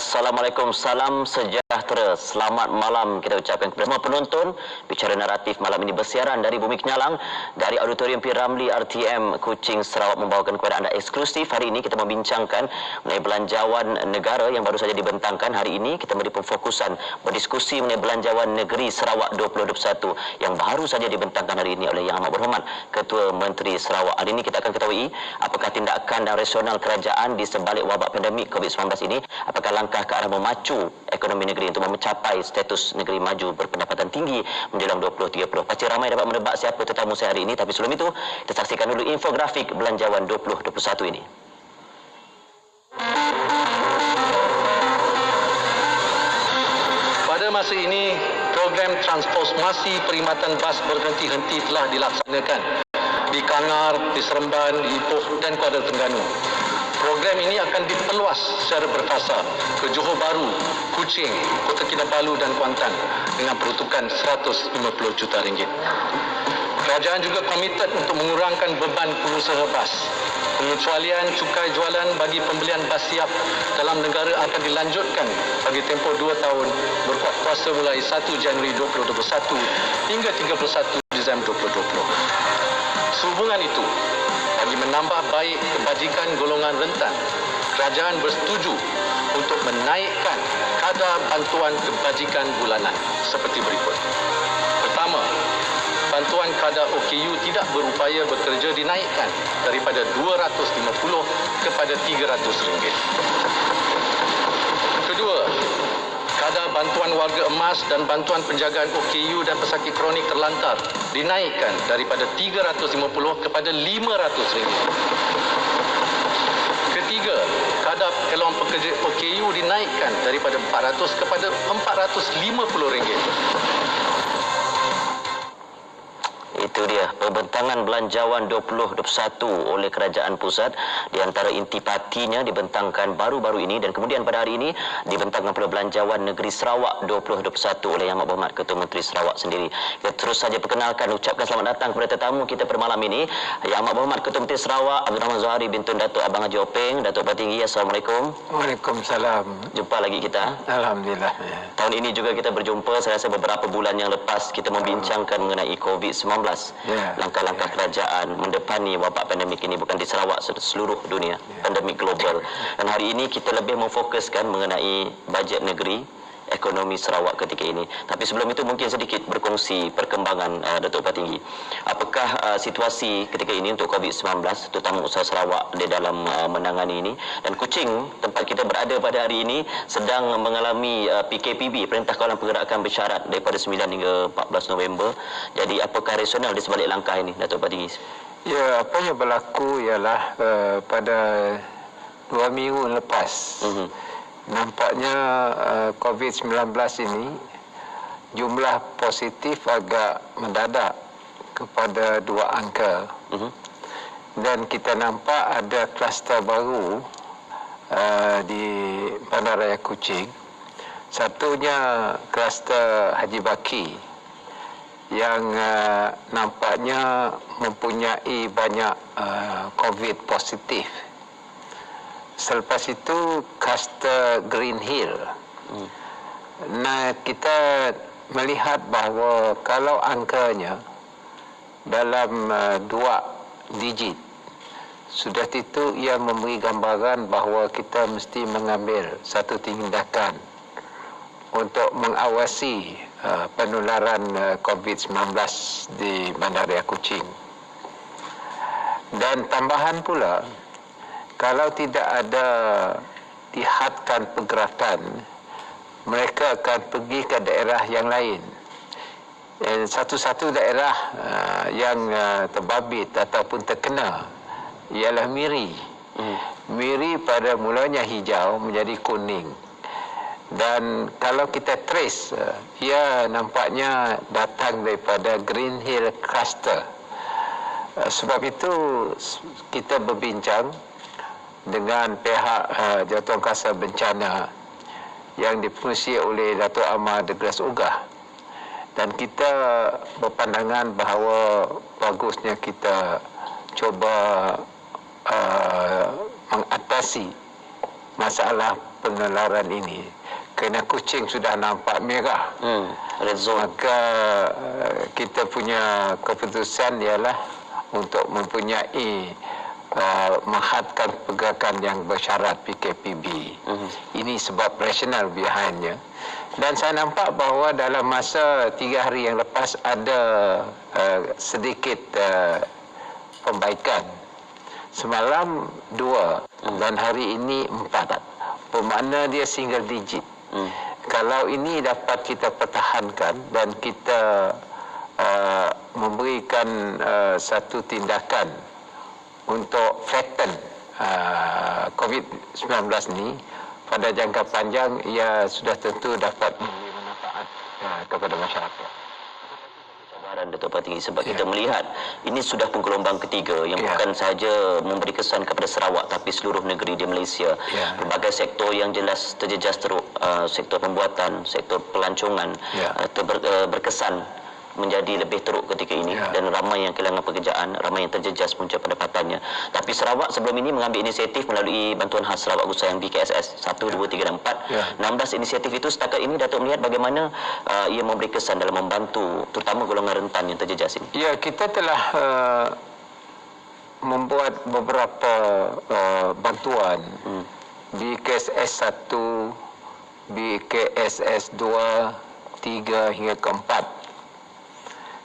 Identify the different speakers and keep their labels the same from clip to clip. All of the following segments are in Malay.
Speaker 1: Assalamualaikum, salam sejahtera. Selamat malam kita ucapkan kepada semua penonton. Bicara Naratif malam ini bersiaran dari Bumi Kenyalang, dari Auditorium P. Ramlee RTM Kuching, Sarawak, membawakan kepada anda eksklusif. Hari ini kita membincangkan mengenai belanjawan negara yang baru saja dibentangkan. Hari ini kita beri pemfokusan berdiskusi mengenai belanjawan negeri Sarawak 2021 yang baru saja dibentangkan hari ini oleh Yang Amat Berhormat Ketua Menteri Sarawak. Hari ini kita akan ketahui apakah tindakan dan rasional kerajaan di sebalik wabak pandemik COVID-19 ini, apakah langkah ke arah memacu ekonomi negeri untuk mencapai status negeri maju berpendapatan tinggi menjelang 2030. Pasti ramai dapat menebak siapa tetamu saya hari ini, tapi sebelum itu kita saksikan dulu infografik belanjawan 2021 ini.
Speaker 2: Pada masa ini, program transformasi perkhidmatan bas berhenti-henti telah dilaksanakan di Kangar, di Seremban, di Ipoh dan Kuala Terengganu. Program ini akan diperluas secara berfasa ke Johor Bahru, Kuching, Kota Kinabalu dan Kuantan dengan peruntukan 150 juta ringgit. Kerajaan juga komited untuk mengurangkan beban pengusaha bas. Pengecualian cukai jualan bagi pembelian bas siap dalam negara akan dilanjutkan bagi tempoh 2 tahun berkuat kuasa mulai 1 Januari 2021 hingga 31 Disember 2020. Sehubungan itu, bagi menambah baik kebajikan golongan rentan, kerajaan bersetuju untuk menaikkan kadar bantuan kebajikan bulanan seperti berikut. Pertama, bantuan kadar OKU tidak berupaya bekerja dinaikkan daripada 250 kepada 300 ringgit. Kedua, kadar bantuan warga emas dan bantuan penjagaan OKU dan pesakit kronik terlantar dinaikkan daripada 350 kepada 500 ringgit. Ketiga, kadar peluang pekerja OKU dinaikkan daripada 400 kepada 450 ringgit.
Speaker 1: Itu dia pembentangan belanjawan 2021 oleh Kerajaan Pusat. Di antara intipatinya dibentangkan baru-baru ini dan kemudian pada hari ini dibentangkan pula belanjawan negeri Sarawak 2021 oleh Yang Amat Berhormat Ketua Menteri Sarawak sendiri. Kita terus saja perkenalkan, ucapkan selamat datang kepada tetamu kita pada malam ini, Yang Amat Berhormat Ketua Menteri Sarawak Abdul Rahman Zohari bintun Datuk Abang Haji Openg. Datuk Patinggi, Assalamualaikum.
Speaker 3: Waalaikumsalam.
Speaker 1: Jumpa lagi kita.
Speaker 3: Alhamdulillah.
Speaker 1: Tahun ini juga kita berjumpa, saya rasa beberapa bulan yang lepas kita membincangkan mengenai COVID-19. Langkah-langkah kerajaan mendepani wabak pandemik ini bukan di Sarawak, seluruh dunia, pandemik global. Dan hari ini kita lebih memfokuskan mengenai bajet negeri, ekonomi Sarawak ketika ini. Tapi sebelum itu mungkin sedikit berkongsi perkembangan Datuk Patinggi. Apakah situasi ketika ini untuk COVID-19, terutama usaha Sarawak di dalam menangani ini, dan Kuching tempat kita berada pada hari ini sedang mengalami PKPB, Perintah Kawalan Pergerakan Bersyarat daripada 9 hingga 14 November. Jadi apakah rasional di sebalik langkah ini, Datuk Patinggi?
Speaker 3: Ya, apa yang berlaku ialah pada 2 minggu lepas, nampaknya COVID-19 ini jumlah positif agak mendadak kepada 2 angka. Dan kita nampak ada kluster baru di Bandaraya Kuching. Satunya kluster Haji Baki yang nampaknya mempunyai banyak COVID positif. Selepas itu kluster Green Hill. Nah, kita melihat bahawa kalau angkanya dalam 2 digit, sudah itu ia memberi gambaran bahawa kita mesti mengambil satu tindakan untuk mengawasi penularan COVID-19 di Bandaraya Kuching. Dan tambahan pula, kalau tidak ada dihadkan pergerakan, mereka akan pergi ke daerah yang lain. Satu-satu daerah yang terbabit ataupun terkena ialah Miri. Miri pada mulanya hijau menjadi kuning. Dan kalau kita trace, ia nampaknya datang daripada Green Hill Cluster. Sebab itu kita berbincang dengan pihak Jawatankuasa Bencana yang dipengerusi oleh Datuk Amar Douglas Ogah, dan kita berpandangan bahawa bagusnya kita cuba mengatasi masalah penularan ini, kerana kucing sudah nampak merah,
Speaker 1: Red zone.
Speaker 3: maka kita punya keputusan ialah untuk mempunyai menghadkan pergerakan yang bersyarat PKPB. Ini sebab rasional behindnya. Dan saya nampak bahawa dalam masa 3 hari yang lepas ada sedikit pembaikan. Semalam 2 dan hari ini 4. Bermakna dia single digit. Kalau ini dapat kita pertahankan dan kita memberikan satu tindakan untuk flatten COVID-19 ini, pada jangka panjang ia sudah tentu dapat memberi manfaat kepada masyarakat.
Speaker 1: Cabaran Datuk Patinggi, sebab kita melihat ini sudah penggelombang ketiga yang bukan sahaja memberi kesan kepada Sarawak tapi seluruh negeri di Malaysia. Berbagai sektor yang jelas terjejas teruk, sektor pembuatan, sektor pelancongan berkesan menjadi lebih teruk ketika ini dan ramai yang kehilangan pekerjaan, ramai yang terjejas punca pendapatannya. Tapi Sarawak sebelum ini mengambil inisiatif melalui bantuan khas Sarawak Gusayang BKSS 1, 2, 3 dan 4. 16 inisiatif itu setakat ini Datuk melihat bagaimana ia memberi kesan dalam membantu terutama golongan rentan yang terjejas ini.
Speaker 3: Ya, kita telah membuat beberapa bantuan BKSS 1, BKSS 2, 3 hingga ke 4.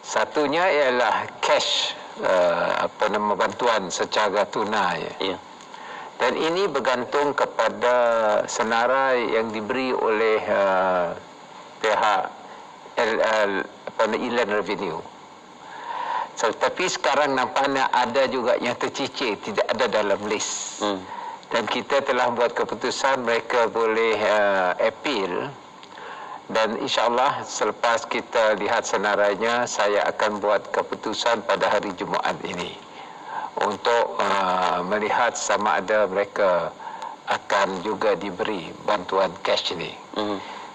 Speaker 3: Satunya ialah cash, bantuan secara tunai. Dan ini bergantung kepada senarai yang diberi oleh pihak Inland Revenue. Tapi sekarang nampaknya ada juga yang tercicir, tidak ada dalam list. Dan kita telah buat keputusan mereka boleh appeal. Dan insyaAllah selepas kita lihat senarainya, saya akan buat keputusan pada hari Jumaat ini untuk melihat sama ada mereka akan juga diberi bantuan cash ini.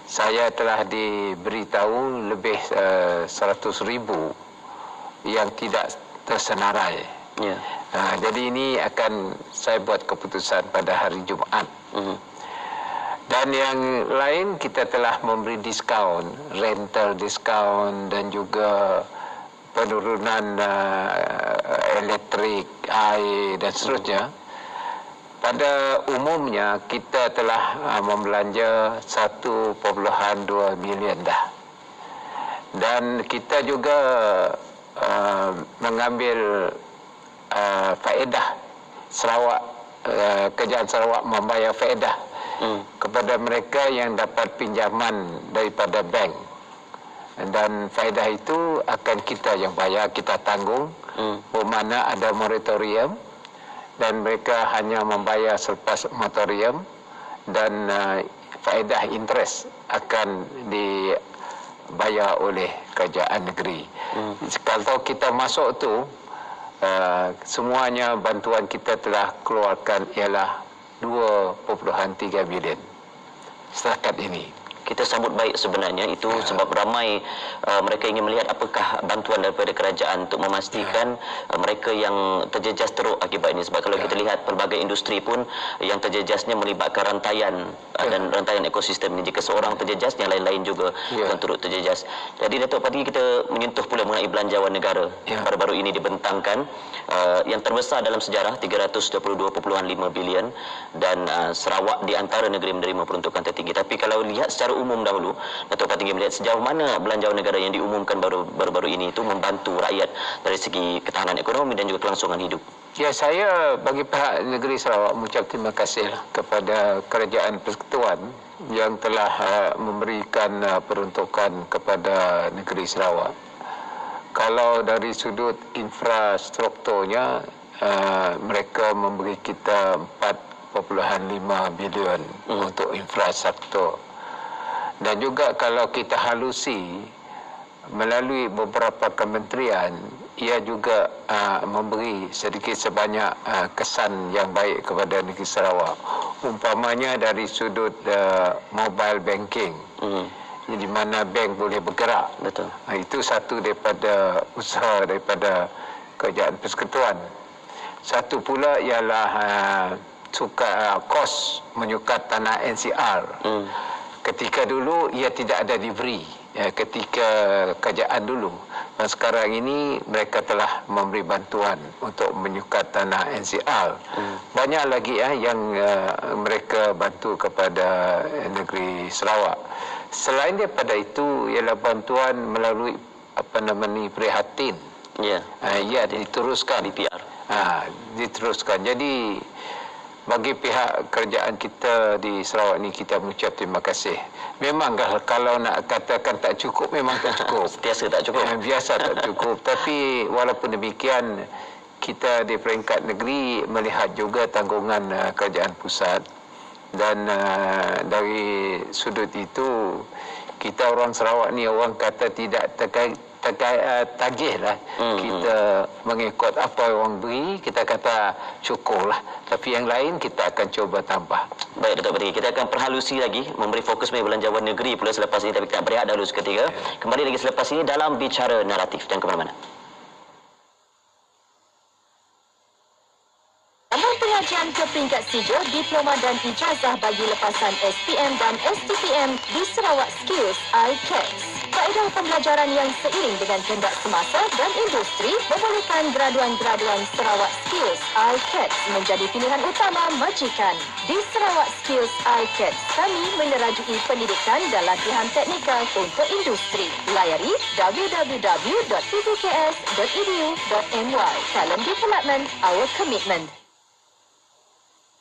Speaker 3: Saya telah diberitahu lebih 100,000 yang tidak tersenarai. Jadi ini akan saya buat keputusan pada hari Jumaat. Dan yang lain kita telah memberi diskaun, rental diskaun dan juga penurunan elektrik, air dan seterusnya. Pada umumnya kita telah membelanja 1.2 bilion dah. Dan kita juga mengambil faedah Sarawak, kerajaan Sarawak membayar faedah kepada mereka yang dapat pinjaman daripada bank, dan faedah itu akan kita yang bayar, kita tanggung. Bermakna ada moratorium dan mereka hanya membayar selepas moratorium, dan faedah interest akan dibayar oleh kerajaan negeri. Kalau kita masuk tu, semuanya bantuan kita telah keluarkan ialah 2.3 bilion setakat ini.
Speaker 1: Kita sambut baik sebenarnya itu sebab ramai mereka ingin melihat apakah bantuan daripada kerajaan untuk memastikan mereka yang terjejas teruk akibat ini. Sebab kalau kita lihat pelbagai industri pun yang terjejasnya melibatkan rantaian dan rantaian ekosistem ini. Jika seorang terjejas, yang lain-lain juga akan turut terjejas. Jadi Datuk Patinggi, kita menyentuh pula mengenai belanjawan negara baru-baru ini dibentangkan yang terbesar dalam sejarah 322.5 bilion, dan Sarawak di antara negeri menerima peruntukan tertinggi. Tapi kalau lihat secara umum dahulu, Datuk Patinggi melihat sejauh mana belanjawan negara yang diumumkan baru-baru ini itu membantu rakyat dari segi ketahanan ekonomi dan juga kelangsungan hidup.
Speaker 3: Ya, saya bagi pihak negeri Sarawak mengucap terima kasih kepada Kerajaan Persekutuan yang telah memberikan peruntukan kepada negeri Sarawak. Kalau dari sudut infrastrukturnya, mereka memberi kita 4.5 bilion untuk infrastruktur. Dan juga kalau kita halusi melalui beberapa kementerian, ia juga memberi sedikit sebanyak kesan yang baik kepada negeri Sarawak. Umpamanya dari sudut mobile banking, di mana bank boleh bergerak.
Speaker 1: Betul.
Speaker 3: Itu satu daripada usaha daripada Kerajaan Persekutuan. Satu pula ialah kos menyukat tanah NCR. Ketika dulu ia tidak ada diberi, ketika kerajaan dulu. Dan sekarang ini mereka telah memberi bantuan untuk menyukat tanah NCR. Banyak lagi yang mereka bantu kepada negeri Sarawak. Selain daripada itu ialah bantuan melalui prihatin.
Speaker 1: Ya.
Speaker 3: Ya, diteruskan.
Speaker 1: BPR.
Speaker 3: Diteruskan. Jadi bagi pihak kerajaan kita di Sarawak ni, kita mengucap terima kasih. Memang kalau nak katakan tak cukup, memang tak cukup.
Speaker 1: Biasa tak cukup.
Speaker 3: Biasa tak cukup. Tapi walaupun demikian, kita di peringkat negeri melihat juga tanggungan kerajaan pusat. Dan dari sudut itu, kita orang Sarawak ni orang kata tidak tagih lah. Kita mengikut apa orang beri, kita kata cukup lah. Tapi yang lain kita akan cuba tambah.
Speaker 1: Baik, Datuk Pattinggi, kita akan perhalusi lagi, memberi fokus mengenai belanjawan negeri pula selepas ini. Tapi kita nak berehat dahulu seketika. Kembali lagi selepas ini dalam Bicara Naratif. Jangan ke mana-mana.
Speaker 4: Dalam pengajian ke peringkat sijil, diploma dan ijazah bagi lepasan SPM dan STPM di Sarawak Skills iCATS. Kaedah pembelajaran yang seiring dengan kehendak semasa dan industri membolehkan graduan-graduan Sarawak Skills iCATS menjadi pilihan utama majikan. Di Sarawak Skills iCATS, kami menerajui pendidikan dan latihan teknikal untuk industri. Layari www.pbks.edu.my. Talent Development, our commitment.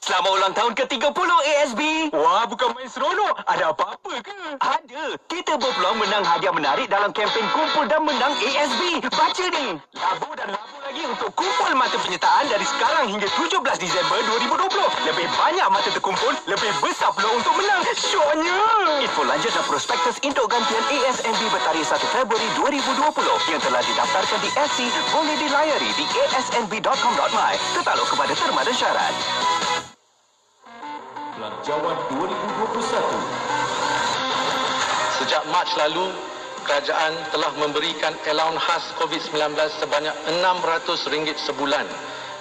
Speaker 5: Selamat ulang tahun ke-30 ASB. Wah, bukan main seronok. Ada apa-apa ke? Ada. Kita berpeluang menang hadiah menarik dalam kempen Kumpul dan Menang ASB. Baca ni. Labur dan labur lagi untuk kumpul mata penyertaan dari sekarang hingga 17 Disember 2020. Lebih banyak mata terkumpul, lebih besar peluang untuk menang. Syoknya. Info lanjut dan prospektus induk gantian ASNB bertarikh 1 Februari 2020 yang telah didaftarkan di SC boleh dilayari di asnb.com.my. Tertakluk kepada terma dan syarat.
Speaker 6: Belanjawan 2021.
Speaker 2: Sejak Mac lalu, kerajaan telah memberikan allowance khas COVID-19 sebanyak RM600 sebulan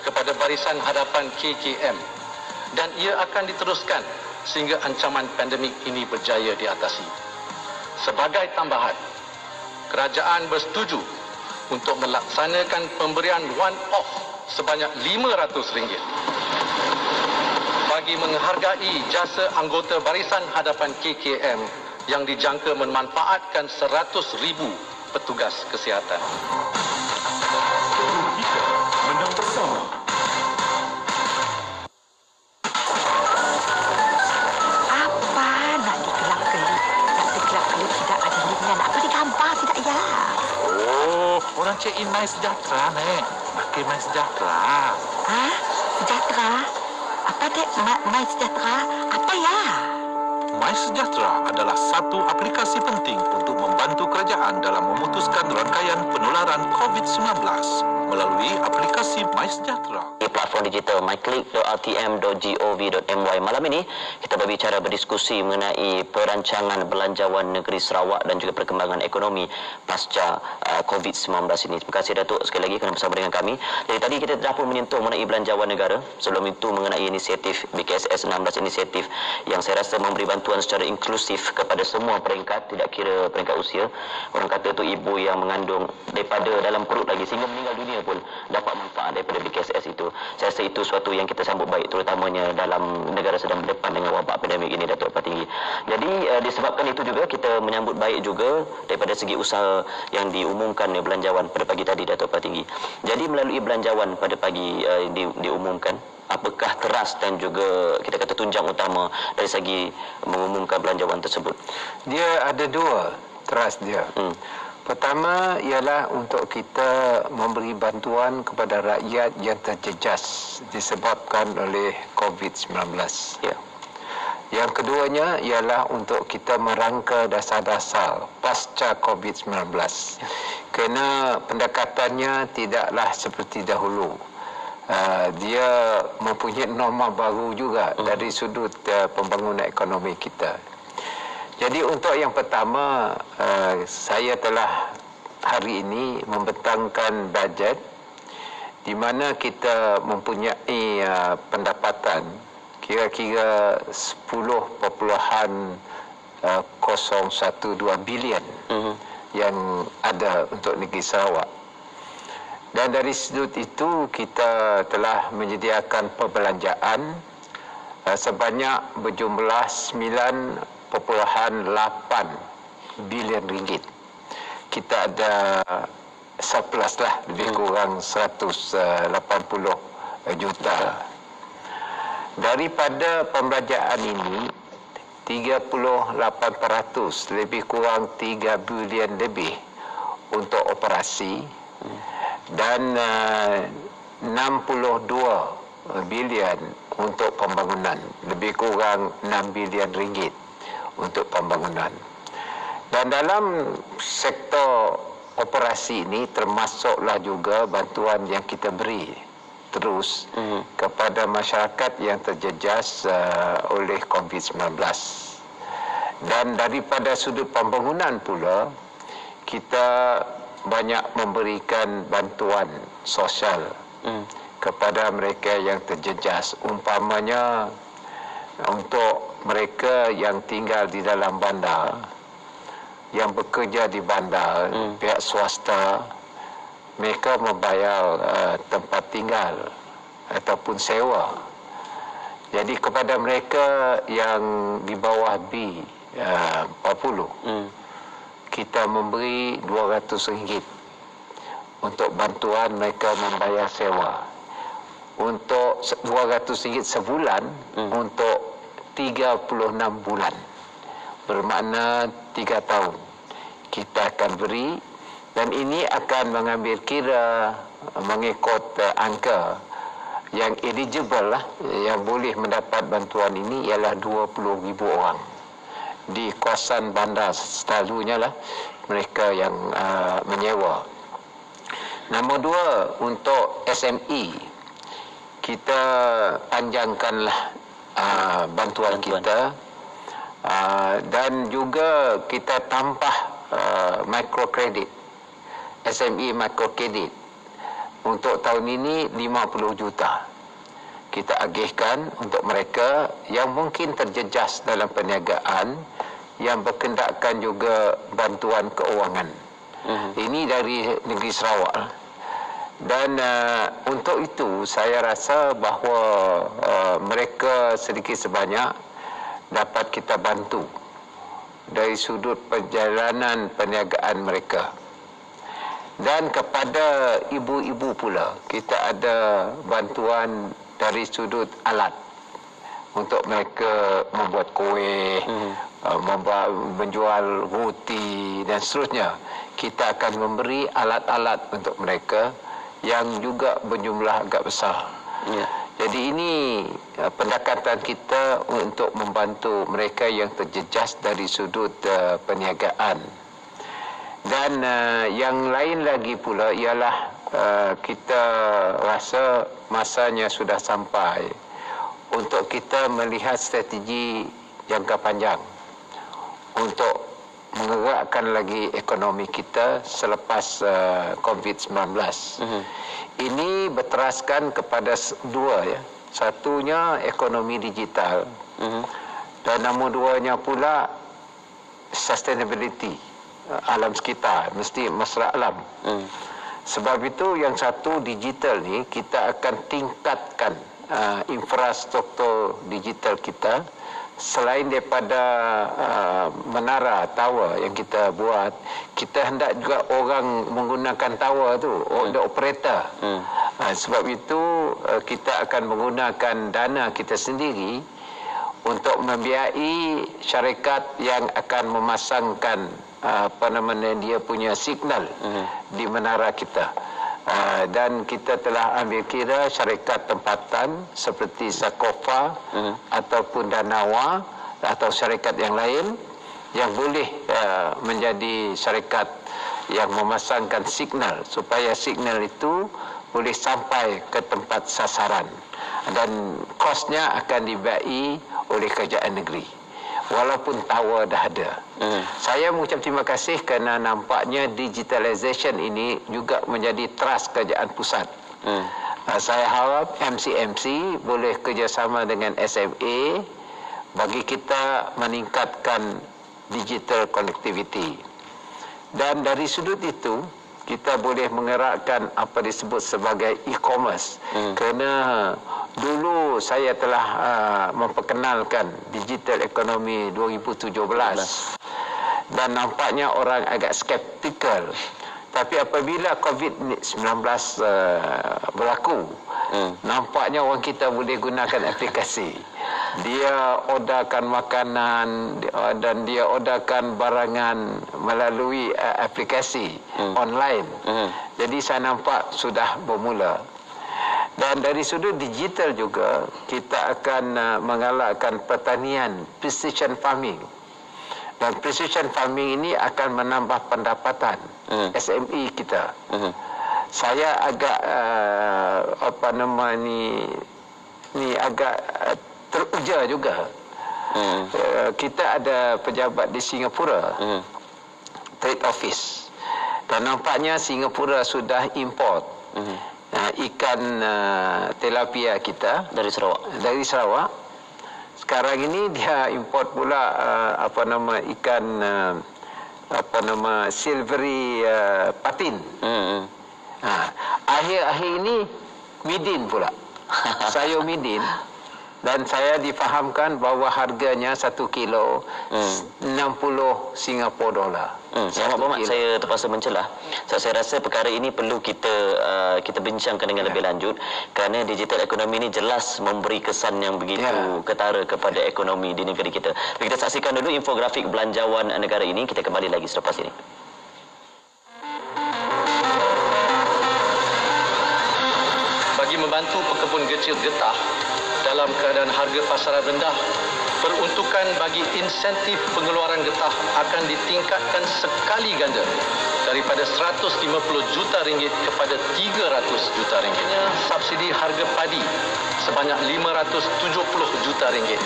Speaker 2: kepada Barisan Hadapan KKM dan ia akan diteruskan sehingga ancaman pandemik ini berjaya diatasi. Sebagai tambahan, kerajaan bersetuju untuk melaksanakan pemberian one-off sebanyak RM500 bagi menghargai jasa anggota Barisan Hadapan KKM yang dijangka memanfaatkan 100,000 petugas kesihatan.
Speaker 6: Kita menang bersama.
Speaker 7: Apa nak dikelap-kelip? Nak dikelap-kelip tidak ada linknya. Nak apa digambar tidak ya?
Speaker 6: Oh, orang check in My Sejahtera ni. Pakai My Sejahtera.
Speaker 7: Ha? Sejahtera? Apa dek? My Sejahtera? Apa ya?
Speaker 6: My Sejahtera adalah satu aplikasi penting untuk membantu kerajaan dalam memutuskan rangkaian penularan COVID-19 melalui aplikasi My Sejahtera.
Speaker 1: Di platform digital myclick.rtm.gov.my. Malam ini kita berbicara berdiskusi mengenai perancangan belanjawan negeri Sarawak dan juga perkembangan ekonomi pasca COVID-19 ini. Terima kasih Datuk sekali lagi kerana bersama dengan kami. Jadi tadi kita dah pun menyentuh mengenai belanjawan negara. Sebelum itu mengenai inisiatif BKSS 16 inisiatif yang saya rasa memberi bantuan secara inklusif kepada semua peringkat, tidak kira peringkat usia. Orang kata tu ibu yang mengandung daripada dalam perut lagi sehingga meninggal dunia pun dapat manfaat daripada BKSS itu. Saya rasa itu suatu yang kita sambut baik, terutamanya dalam negara sedang berdepan dengan wabak pandemik ini, Datuk Pattinggi. Jadi disebabkan itu juga kita menyambut baik juga daripada segi usaha yang diumumkan belanjawan pada pagi tadi, Datuk Pattinggi. Jadi melalui belanjawan pada pagi diumumkan, apakah teras dan juga kita kata tunjang utama dari segi mengumumkan belanjawan tersebut?
Speaker 3: Dia ada dua teras dia. Pertama ialah untuk kita memberi bantuan kepada rakyat yang terjejas disebabkan oleh COVID-19.
Speaker 1: Ya.
Speaker 3: Yang keduanya ialah untuk kita merangka dasar-dasar pasca COVID-19. Kerana pendekatannya tidaklah seperti dahulu. Dia mempunyai norma baru juga dari sudut pembangunan ekonomi kita. Jadi untuk yang pertama, saya telah hari ini membentangkan bajet di mana kita mempunyai pendapatan kira-kira 10.012 bilion yang ada untuk negeri Sarawak. Dan dari sudut itu kita telah menyediakan perbelanjaan sebanyak berjumlah 9.8 bilion ringgit. Kita ada surplus lah, lebih kurang 180 juta. Daripada pembelanjaan ini 38%, lebih kurang 3 bilion lebih untuk operasi dan 62 bilion untuk pembangunan, lebih kurang 6 bilion ringgit untuk pembangunan. Dan dalam sektor operasi ini termasuklah juga bantuan yang kita beri terus kepada masyarakat yang terjejas oleh COVID-19. Dan daripada sudut pembangunan pula, kita banyak memberikan bantuan sosial kepada mereka yang terjejas. Umpamanya untuk mereka yang tinggal di dalam bandar, yang bekerja di bandar, pihak swasta, mereka membayar tempat tinggal ataupun sewa. Jadi kepada mereka yang di bawah B40, kita memberi RM200 untuk bantuan mereka membayar sewa. Untuk RM200 sebulan untuk 36 bulan. Bermakna 3 tahun kita akan beri, dan ini akan mengambil kira mengikut angka yang eligible lah, yang boleh mendapat bantuan ini ialah 20,000 orang di kawasan bandar selalunya lah, mereka yang menyewa. Nombor 2, untuk SME kita panjangkanlah bantuan kita, dan juga kita tambah microkredit, SME microkredit untuk tahun ini 50 juta kita agihkan untuk mereka yang mungkin terjejas dalam perniagaan, yang berkendakkan juga bantuan keuangan. Ini dari negeri Sarawak. Dan untuk itu saya rasa bahawa mereka sedikit sebanyak dapat kita bantu dari sudut perjalanan perniagaan mereka. Dan kepada ibu-ibu pula kita ada bantuan dari sudut alat untuk mereka membuat kuih, menjual roti dan seterusnya. Kita akan memberi alat-alat untuk mereka yang juga berjumlah agak besar. Jadi ini pendekatan kita untuk membantu mereka yang terjejas dari sudut perniagaan. Dan yang lain lagi pula ialah kita rasa masanya sudah sampai untuk kita melihat strategi jangka panjang untuk menggerakkan lagi ekonomi kita selepas COVID-19. Ini berteraskan kepada dua, ya. Satunya ekonomi digital, dan nombor duanya pula sustainability, alam sekitar, mesti mesra alam. Sebab itu yang satu digital ni kita akan tingkatkan infrastruktur digital kita. Selain daripada menara tower yang kita buat, kita hendak juga orang menggunakan tower tu, the operator. Sebab itu kita akan menggunakan dana kita sendiri untuk membiayai syarikat yang akan memasangkan dia punya signal di menara kita. Dan kita telah ambil kira syarikat tempatan seperti Sakofa ataupun Danawa atau syarikat yang lain yang boleh menjadi syarikat yang memasangkan signal supaya signal itu boleh sampai ke tempat sasaran, dan kosnya akan dibiayai oleh kerajaan negeri walaupun tower dah ada. Saya mengucap terima kasih kerana nampaknya digitalisation ini juga menjadi trust kerajaan pusat. Saya harap MCMC boleh kerjasama dengan SMA bagi kita meningkatkan digital connectivity. Dan dari sudut itu, kita boleh mengerakkan apa disebut sebagai e-commerce. Kerana dulu saya telah memperkenalkan digital ekonomi 2017. Dan nampaknya orang agak skeptikal. Tapi apabila COVID-19 berlaku, nampaknya orang kita boleh gunakan aplikasi. Dia orderkan makanan dan dia orderkan barangan melalui aplikasi online. Jadi saya nampak sudah bermula. Dan dari sudut digital juga, kita akan mengalakkan pertanian precision farming. Dan precision farming ini akan menambah pendapatan SME kita. Saya agak agak teruja juga. Kita ada pejabat di Singapura, Trade Office, dan nampaknya Singapura sudah import ikan tilapia kita dari Sarawak. Sekarang ini dia import pula ikan silvery patin. Akhir-akhir ini midin pula. Sayur midin. Dan saya difahamkan bahawa harganya 1 kilo 60 Singapura dolar.
Speaker 1: Selamat Muhammad, saya terpaksa mencelah. Saya rasa perkara ini perlu kita bincangkan dengan lebih lanjut, kerana digital ekonomi ini jelas memberi kesan yang begitu ketara kepada ekonomi di negeri kita. Kita saksikan dulu infografik belanjawan negara ini. Kita kembali lagi selepas ini.
Speaker 2: Bagi membantu pekebun kecil getah dalam keadaan harga pasaran rendah, peruntukan bagi insentif pengeluaran getah akan ditingkatkan sekali ganda daripada 150 juta ringgit kepada 300 juta ringgit. Subsidi harga padi sebanyak 570 juta ringgit.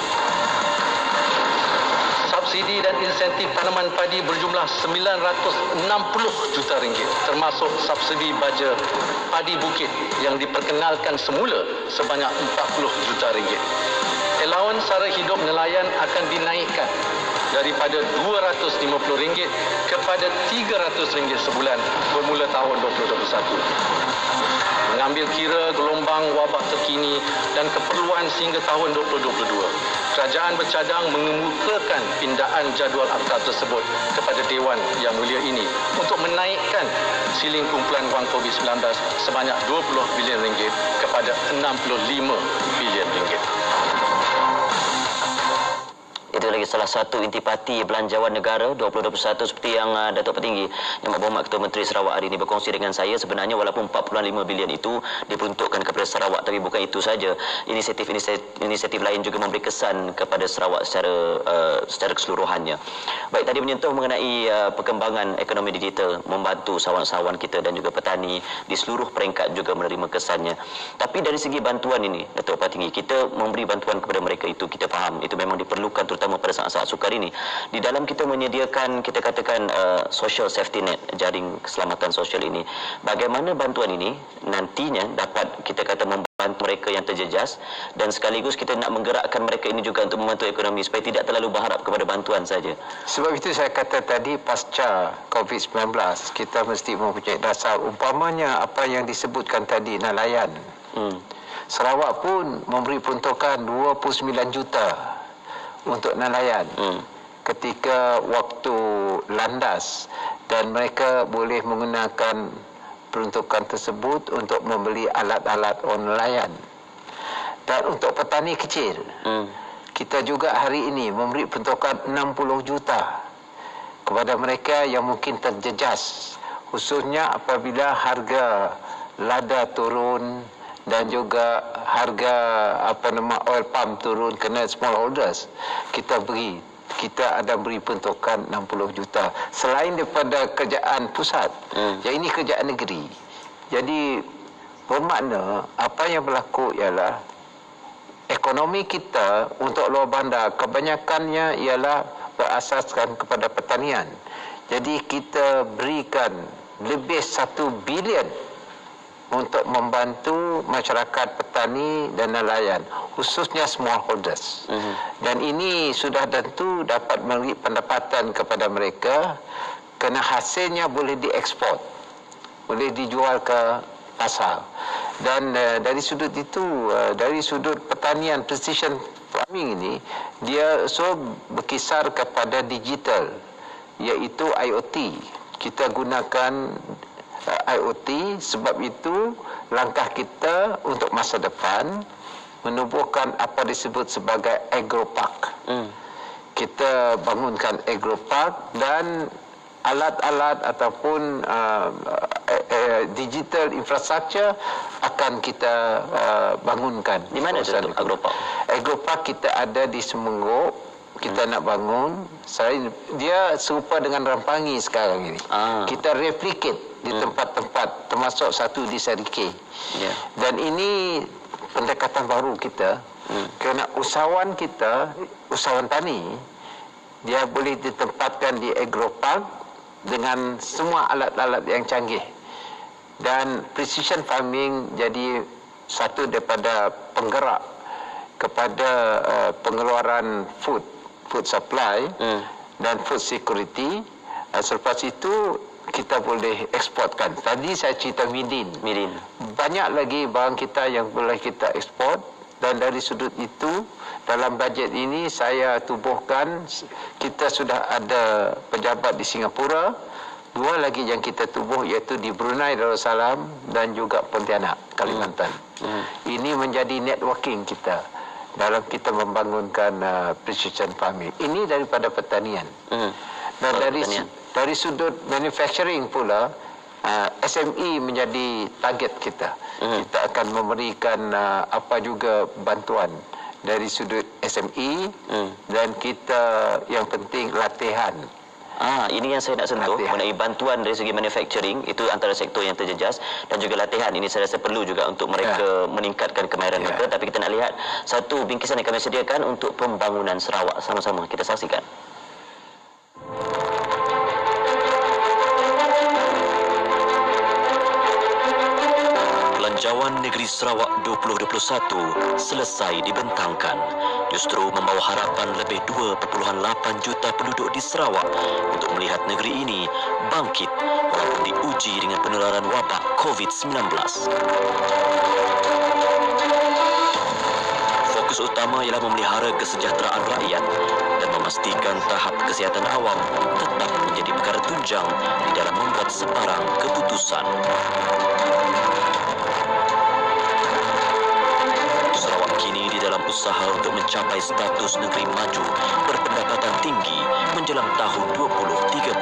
Speaker 2: Subsidi dan insentif tanaman padi berjumlah 960 juta ringgit, termasuk subsidi baja padi bukit yang diperkenalkan semula sebanyak 40 juta ringgit. Allowance sara hidup nelayan akan dinaikkan daripada RM250 kepada RM300 sebulan bermula tahun 2021. Mengambil kira gelombang wabak terkini dan keperluan sehingga tahun 2022, kerajaan bercadang mengemukakan pindaan jadual akta tersebut kepada Dewan Yang Mulia ini untuk menaikkan siling kumpulan wang COVID-19 sebanyak RM20 bilion kepada RM65 bilion.
Speaker 1: Itu lagi salah satu intipati belanjawan negara 2021 seperti yang Datuk Petinggi Yang Berhormat Ketua Menteri Sarawak hari ini berkongsi dengan saya. Sebenarnya walaupun 4.5 bilion itu diperuntukkan kepada Sarawak, tapi bukan itu saja. Inisiatif lain juga memberi kesan kepada Sarawak secara keseluruhannya. Baik, tadi menyentuh mengenai perkembangan ekonomi digital, membantu sawan-sawan kita dan juga petani di seluruh peringkat juga menerima kesannya. Tapi dari segi bantuan ini, Datuk Petinggi, kita memberi bantuan kepada mereka itu, kita faham itu memang diperlukan terutama pada saat-saat sukar ini. Di dalam kita menyediakan, kita katakan social safety net, jaring keselamatan sosial ini, bagaimana bantuan ini nantinya dapat kita kata membantu mereka yang terjejas, dan sekaligus kita nak menggerakkan mereka ini juga untuk membantu ekonomi supaya tidak terlalu berharap kepada bantuan saja.
Speaker 3: Sebab itu saya kata tadi, pasca COVID-19 kita mesti mempunyai dasar. Umpamanya apa yang disebutkan tadi, nelayan. Sarawak pun memberi peruntukan 29 juta untuk nelayan ketika waktu landas, dan mereka boleh menggunakan peruntukan tersebut untuk membeli alat-alat nelayan. Dan untuk petani kecil, kita juga hari ini memberi peruntukan 60 juta kepada mereka yang mungkin terjejas, khususnya apabila harga lada turun dan juga harga oil palm turun kena smallholders. Kita ada beri peruntukan 60 juta selain daripada kerjaan pusat. Yang ini kerjaan negeri. Jadi bermakna apa yang berlaku ialah ekonomi kita untuk luar bandar kebanyakannya ialah berasaskan kepada pertanian. Jadi kita berikan lebih 1 bilion untuk membantu masyarakat petani dan nelayan, khususnya smallholders. Dan ini sudah tentu dapat memberi pendapatan kepada mereka kerana hasilnya boleh diekspor, boleh dijual ke pasar. Dan dari sudut itu, dari sudut pertanian precision farming ini, dia berkisar kepada digital, iaitu IoT. Kita gunakan IoT, sebab itu langkah kita untuk masa depan menubuhkan apa disebut sebagai agropark. Kita bangunkan agropark dan alat-alat ataupun digital infrastructure akan kita bangunkan.
Speaker 1: Di mana itu agropark?
Speaker 3: Agropark kita ada di Semenggok. Kita nak bangun, dia serupa dengan Rampangi sekarang ini. Kita replicate di tempat-tempat, termasuk satu di Serikei. Dan ini pendekatan baru kita, kerana usahawan kita, usahawan tani, dia boleh ditempatkan di agropark dengan semua alat-alat yang canggih. Dan precision farming jadi satu daripada penggerak kepada pengeluaran food supply dan food security. Selepas itu kita boleh eksportkan. Tadi saya cerita midin. Banyak lagi barang kita yang boleh kita ekspor, dan dari sudut itu dalam bajet ini saya tubuhkan, kita sudah ada pejabat di Singapura, 2 lagi yang kita tubuh iaitu di Brunei Darussalam dan juga Pontianak, Kalimantan. Ini menjadi networking kita dalam kita membangunkan precision farming. Ini daripada pertanian. Dan dari sudut manufacturing pula, SME menjadi target kita. Kita akan memberikan apa juga bantuan dari sudut SME, dan kita yang penting latihan.
Speaker 1: Ini yang saya nak sentuh, mengenai bantuan dari segi manufacturing, itu antara sektor yang terjejas, dan juga latihan. Ini saya rasa perlu juga untuk mereka meningkatkan kemahiran mereka. Tapi kita nak lihat satu bingkisan yang kami sediakan untuk pembangunan Sarawak. Sama-sama kita saksikan. Belanjawan Negeri Sarawak 2021 selesai dibentangkan. Justru membawa harapan lebih 2.8 juta penduduk di Sarawak untuk melihat negeri ini bangkit walaupun diuji dengan penularan wabak COVID-19. Fokus utama ialah memelihara kesejahteraan rakyat dan memastikan tahap kesihatan awam tetap menjadi perkara tunjang di dalam membuat sebarang keputusan. Sarawak kini di dalam usaha untuk mencapai status negeri maju berpendapatan tinggi menjelang tahun 2030.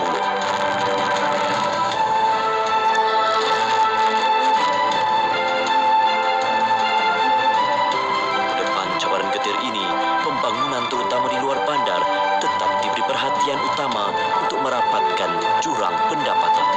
Speaker 1: Depan cabaran getir ini, pembangunan terutama di luar bandar tetap diberi perhatian utama untuk merapatkan jurang pendapatan.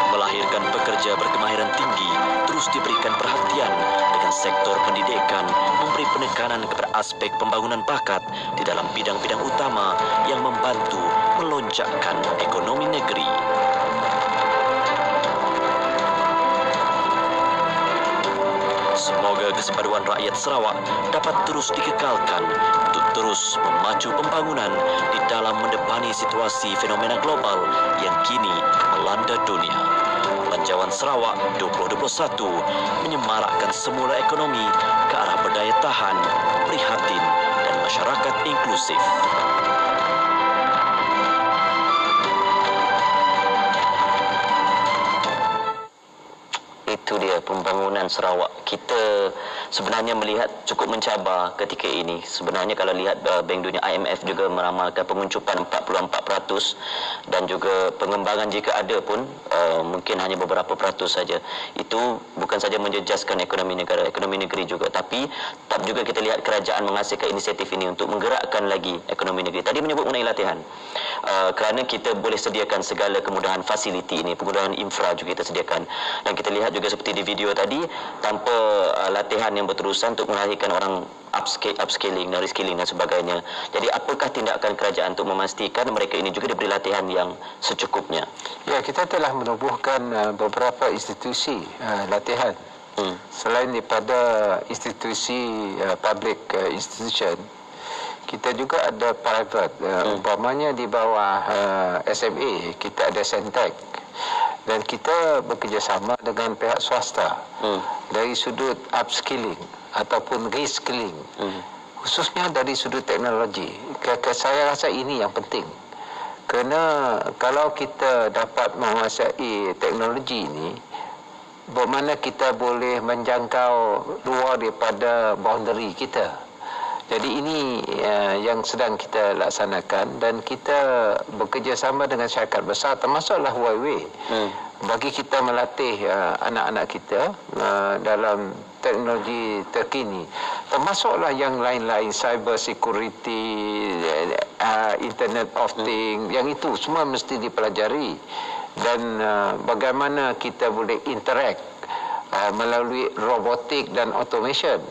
Speaker 1: Melahirkan pekerja berkemahiran tinggi terus diberikan perhatian dengan sektor pendidikan memberi penekanan kepada aspek pembangunan bakat di dalam bidang-bidang utama yang membantu melonjakkan ekonomi negeri. Semoga kesepaduan rakyat Sarawak dapat terus dikekalkan untuk terus memacu pembangunan di dalam mendepani situasi fenomena global yang kini melanda dunia. Belanjawan Sarawak 2021 menyemarakkan semula ekonomi ke arah berdaya tahan, prihatin dan masyarakat inklusif. Itu dia pembangunan Sarawak. Kita sebenarnya melihat cukup mencabar ketika ini. Sebenarnya kalau lihat Bank Dunia IMF juga meramalkan penguncupan 44% dan juga pengembangan jika ada pun mungkin hanya beberapa peratus saja. Itu bukan saja menjejaskan ekonomi negara, ekonomi negeri juga, tapi tetap juga kita lihat kerajaan menghasilkan inisiatif ini untuk menggerakkan lagi ekonomi negeri. Tadi menyebut mengenai latihan. Kerana kita boleh sediakan segala kemudahan fasiliti ini, kemudahan infra juga kita sediakan, dan kita lihat juga seperti di video tadi, tanpa latihan yang berterusan untuk melahirkan orang upscaling dan reskilling dan sebagainya. Jadi apakah tindakan kerajaan untuk memastikan mereka ini juga diberi latihan yang secukupnya?
Speaker 3: Ya, kita telah menubuhkan beberapa institusi latihan. Selain daripada institusi public institution, kita juga ada private. Umpamanya di bawah SMA, kita ada Sentek. Dan kita bekerjasama dengan pihak swasta dari sudut upskilling ataupun reskilling, khususnya dari sudut teknologi. Saya rasa ini yang penting. Kerana kalau kita dapat menguasai teknologi ini, bermakna kita boleh menjangkau luar daripada boundary kita. Jadi ini yang sedang kita laksanakan, dan kita bekerjasama dengan syarikat besar termasuklah Huawei bagi kita melatih anak-anak kita dalam teknologi terkini, termasuklah yang lain-lain, cyber security, internet of things, yang itu semua mesti dipelajari. Dan bagaimana kita boleh interact melalui robotik dan automation.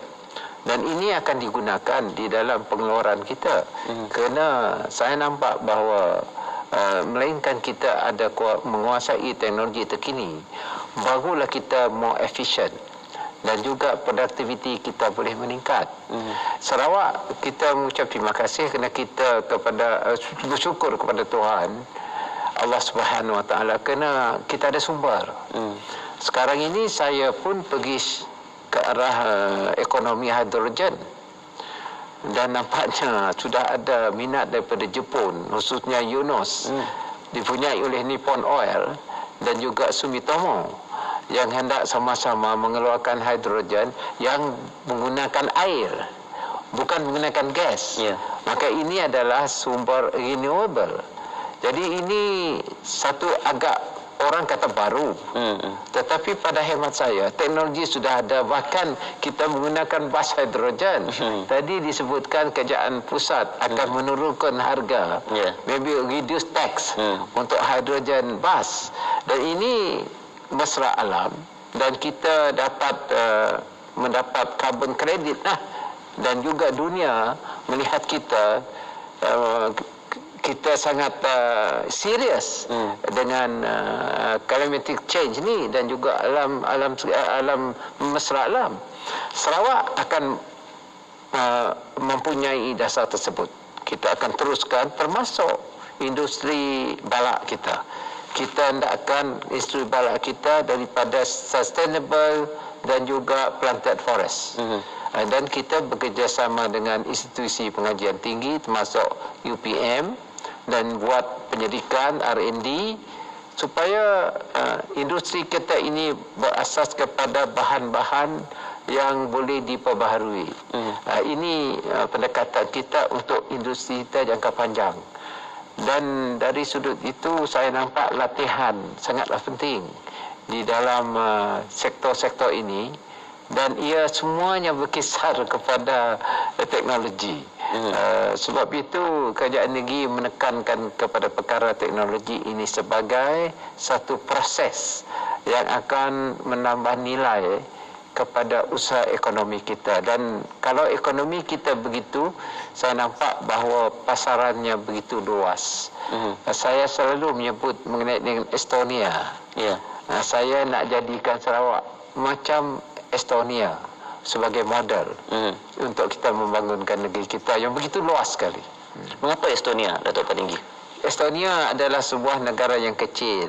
Speaker 3: Dan ini akan digunakan di dalam pengeluaran kita. Kerana saya nampak bahawa melainkan kita ada menguasai teknologi terkini, barulah kita more efficient dan juga produktiviti kita boleh meningkat. Sarawak, kita mengucap terima kasih kerana kita bersyukur kepada Tuhan Allah Subhanahu Wa Taala kerana kita ada sumber. Sekarang ini saya pun pergi ke arah ekonomi hidrogen, dan nampaknya sudah ada minat daripada Jepun, khususnya Yunos, dipunyai oleh Nippon Oil dan juga Sumitomo, yang hendak sama-sama mengeluarkan hidrogen yang menggunakan air, bukan menggunakan gas. Maka ini adalah sumber renewable. Jadi ini satu agak orang kata baru, tetapi pada hemat saya teknologi sudah ada. Bahkan kita menggunakan bas hidrogen. Tadi disebutkan kerajaan pusat akan menurunkan harga, maybe reduce tax untuk hidrogen bus, dan ini mesra alam, dan kita dapat mendapat carbon credit dan juga dunia melihat kita kita sangat serius dengan climatic change ni, dan juga alam mesra alam. Sarawak akan mempunyai dasar tersebut. Kita akan teruskan, termasuk industri balak kita. Kita hendakkan industri balak kita daripada sustainable dan juga planted forest. Dan kita bekerjasama dengan institusi pengajian tinggi termasuk UPM, dan buat penyelidikan R&D supaya industri kita ini berasas kepada bahan-bahan yang boleh diperbaharui. Ini pendekatan kita untuk industri kita jangka panjang. Dan dari sudut itu saya nampak latihan sangatlah penting di dalam sektor-sektor ini, dan ia semuanya berkisar kepada teknologi. Sebab itu kerajaan negeri menekankan kepada perkara teknologi ini sebagai satu proses yang akan menambah nilai kepada usaha ekonomi kita. Dan kalau ekonomi kita begitu, saya nampak bahawa pasarannya begitu luas. Saya selalu menyebut mengenai dengan Estonia. Saya nak jadikan Sarawak macam Estonia sebagai model untuk kita membangunkan negeri kita yang begitu luas sekali.
Speaker 1: Mengapa Estonia, Datuk Patinggi?
Speaker 3: Estonia adalah sebuah negara yang kecil.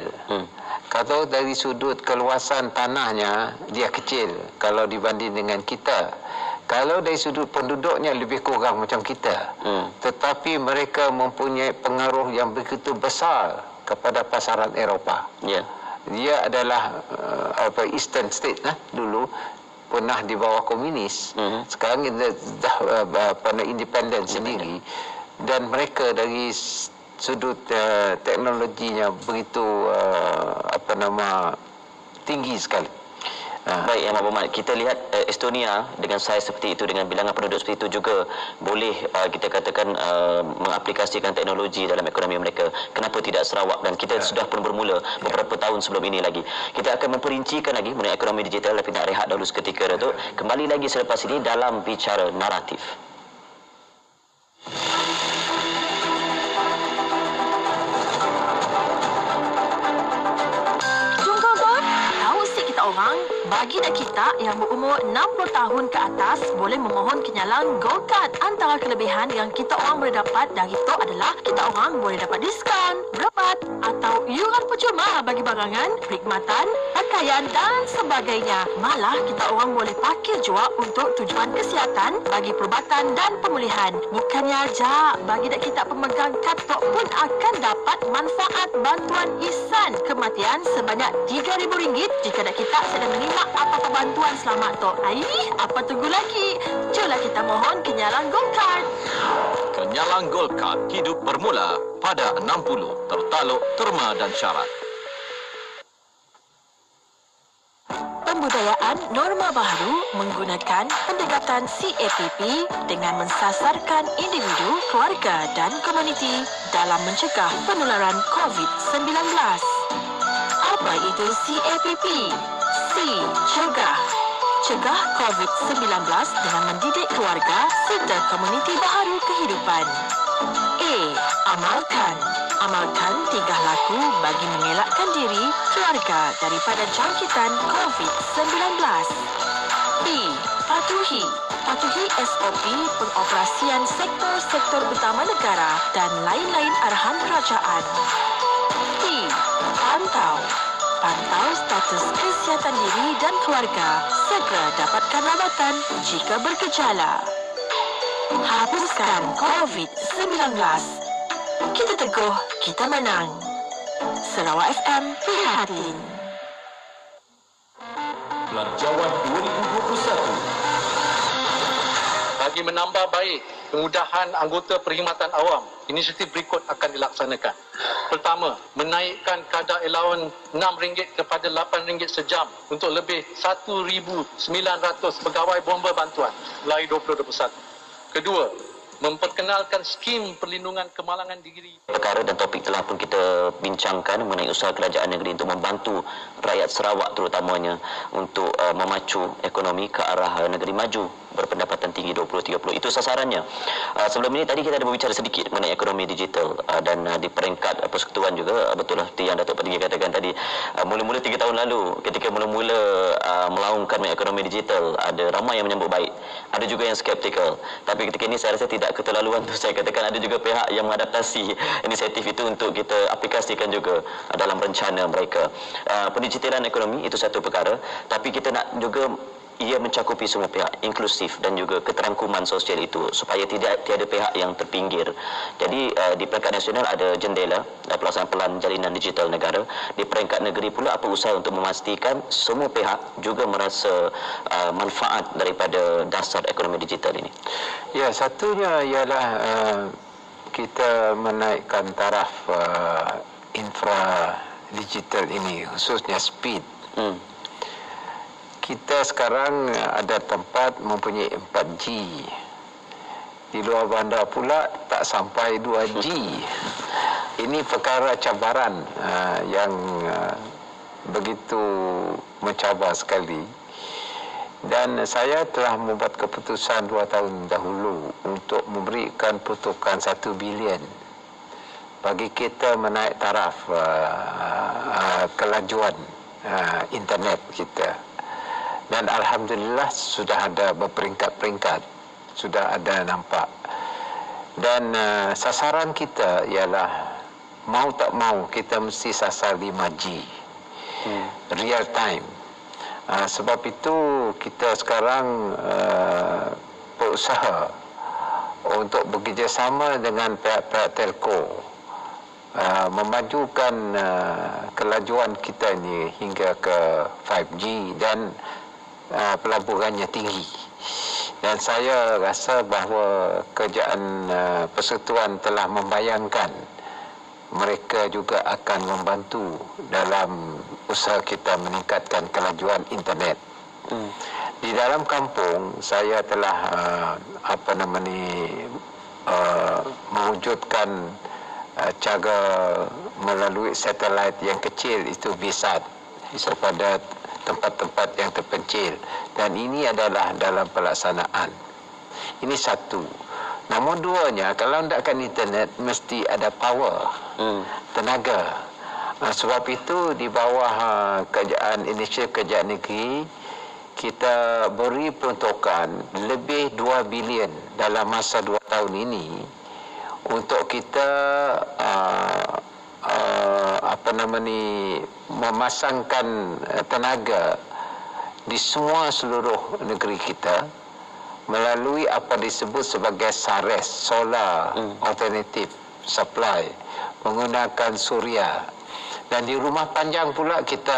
Speaker 3: Kalau dari sudut keluasan tanahnya, dia kecil kalau dibanding dengan kita. Kalau dari sudut penduduknya lebih kurang macam kita. Tetapi mereka mempunyai pengaruh yang begitu besar kepada pasaran Eropah. Dia adalah Eastern State dulu pernah di bawah komunis. Sekarang dia dah pernah independen sendiri, dan mereka dari sudut teknologinya begitu tinggi sekali.
Speaker 1: Baik, Yang Berhormat, kita lihat Estonia dengan saiz seperti itu, dengan bilangan penduduk seperti itu juga boleh kita katakan mengaplikasikan teknologi dalam ekonomi mereka. Kenapa tidak Sarawak? Dan kita sudah pun bermula beberapa tahun sebelum ini lagi. Kita akan memperincikan lagi mengenai ekonomi digital, tapi nak rehat dahulu seketika, Datuk. Kembali lagi selepas ini dalam Bicara Naratif.
Speaker 8: Orang bagi nak kita yang berumur 60 tahun ke atas boleh memohon kenyalang Gold Card. Antara kelebihan yang kita orang boleh dapat dari itu adalah kita orang boleh dapat diskaun, berebat atau iuran percuma bagi barangan, perkhidmatan, pakaian dan sebagainya. Malah kita orang boleh parkir jua untuk tujuan kesihatan, bagi perubatan dan pemulihan. Bukannya aja bagi nak kita pemegang kad pun akan dapat manfaat bantuan ihsan kematian sebanyak RM3,000 jika nak kita sedang menyimak apa-apa bantuan selamat tu. Apa tunggu lagi? Jomlah kita mohon kenyalang Gold Card.
Speaker 6: Kenyalang Gold Card hidup bermula pada 60, tertaluk terma dan syarat.
Speaker 8: Pembudayaan norma baru menggunakan pendekatan CAPP dengan mensasarkan individu, keluarga dan komuniti dalam mencegah penularan COVID-19. Apa itu CAPP? C. Cegah. Cegah COVID-19 dengan mendidik keluarga serta komuniti baharu kehidupan. A. Amalkan. Amalkan 3 laku bagi mengelakkan diri keluarga daripada jangkitan COVID-19. B. Patuhi. Patuhi SOP pengoperasian sektor-sektor utama negara dan lain-lain arahan kerajaan. T. Pantau. Pantau status kesihatan diri dan keluarga. Segera dapatkan rawatan jika bergejala. Hapuskan COVID-19. Kita teguh, kita menang. Sarawak FM prihatin.
Speaker 6: Belanjawan 2021.
Speaker 2: Bagi menambah baik kemudahan anggota perkhidmatan awam, inisiatif berikut akan dilaksanakan. Pertama, menaikkan kadar allowance RM6 kepada RM8 sejam untuk lebih 1,900 pegawai bomba bantuan mulai 2021. Kedua, memperkenalkan skim perlindungan kemalangan diri.
Speaker 1: Perkara dan topik telah pun kita bincangkan mengenai usaha kerajaan negeri untuk membantu rakyat Sarawak terutamanya untuk memacu ekonomi ke arah negeri maju berpendapatan tinggi 2030. Itu sasarannya. Sebelum ini tadi kita ada berbicara sedikit mengenai ekonomi digital dan di peringkat persekutuan juga, betul lah seperti yang Datuk Petinggi katakan tadi, mula-mula 3 tahun lalu ketika mula-mula melaungkan ekonomi digital, ada ramai yang menyambut baik, ada juga yang skeptikal. Tapi ketika ini saya rasa tidak keterlaluan tu saya katakan, ada juga pihak yang mengadaptasi inisiatif itu untuk kita aplikasikan juga dalam rencana mereka. Pendigitalan ekonomi itu satu perkara, tapi kita nak juga ia mencakupi semua pihak, inklusif dan juga keterangkuman sosial itu supaya tiada pihak yang terpinggir. Jadi di peringkat nasional ada jendela pelaksanaan pelan jalinan digital negara. Di peringkat negeri pula apa usaha untuk memastikan semua pihak juga merasa manfaat daripada dasar ekonomi digital ini.
Speaker 3: Ya, satunya ialah kita menaikkan taraf infra digital ini, khususnya speed. Kita sekarang ada tempat mempunyai 4G. Di luar bandar pula tak sampai 2G. Ini perkara cabaran yang begitu mencabar sekali. Dan saya telah membuat keputusan 2 tahun dahulu untuk memberikan pertukaran 1 bilion bagi kita menaik taraf kelajuan internet kita. Dan Alhamdulillah sudah ada berperingkat-peringkat, sudah ada nampak. Dan sasaran kita ialah mau tak mau kita mesti sasar 5G, real time. Sebab itu kita sekarang berusaha untuk bekerjasama dengan pihak-pihak telco, memajukan kelajuan kita ini hingga ke 5G dan pelaburannya tinggi. Dan saya rasa bahawa kerajaan persekutuan telah membayangkan mereka juga akan membantu dalam usaha kita meningkatkan kelajuan internet. Di dalam kampung saya telah mewujudkan cara melalui satelit yang kecil itu VSAT kepada tempat-tempat yang terpencil, dan ini adalah dalam pelaksanaan. Ini satu. Namun duanya, kalau tidakkan internet mesti ada power, tenaga. Sebab itu di bawah inisiatif kerajaan negeri kita beri peruntukan lebih 2 bilion dalam masa 2 tahun ini untuk kita memasangkan tenaga di seluruh negeri kita melalui apa disebut sebagai SARES, Solar Alternative Supply, menggunakan suria. Dan di Rumah Panjang pula kita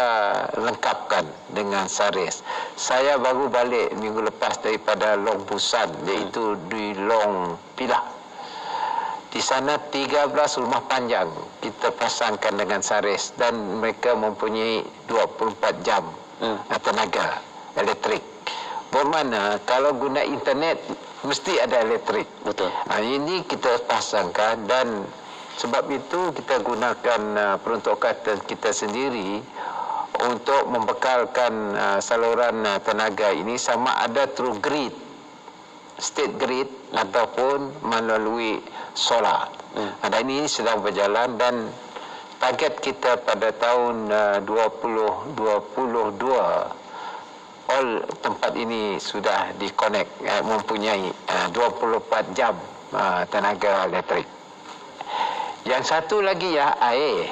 Speaker 3: lengkapkan dengan SARES. Saya baru balik minggu lepas daripada Long Busan, iaitu di Long Pilah. Di sana 13 rumah panjang kita pasangkan dengan SARES, dan mereka mempunyai 24 jam tenaga elektrik. Bermakna kalau guna internet mesti ada elektrik.
Speaker 1: Betul.
Speaker 3: Ini kita pasangkan, dan sebab itu kita gunakan peruntukan kita sendiri untuk membekalkan saluran tenaga ini, sama ada through grid, state grid, ataupun melalui solar. Dan ini sedang berjalan, dan target kita pada tahun 2022 all tempat ini sudah di-connect, mempunyai 24 jam tenaga elektrik. Yang satu lagi air.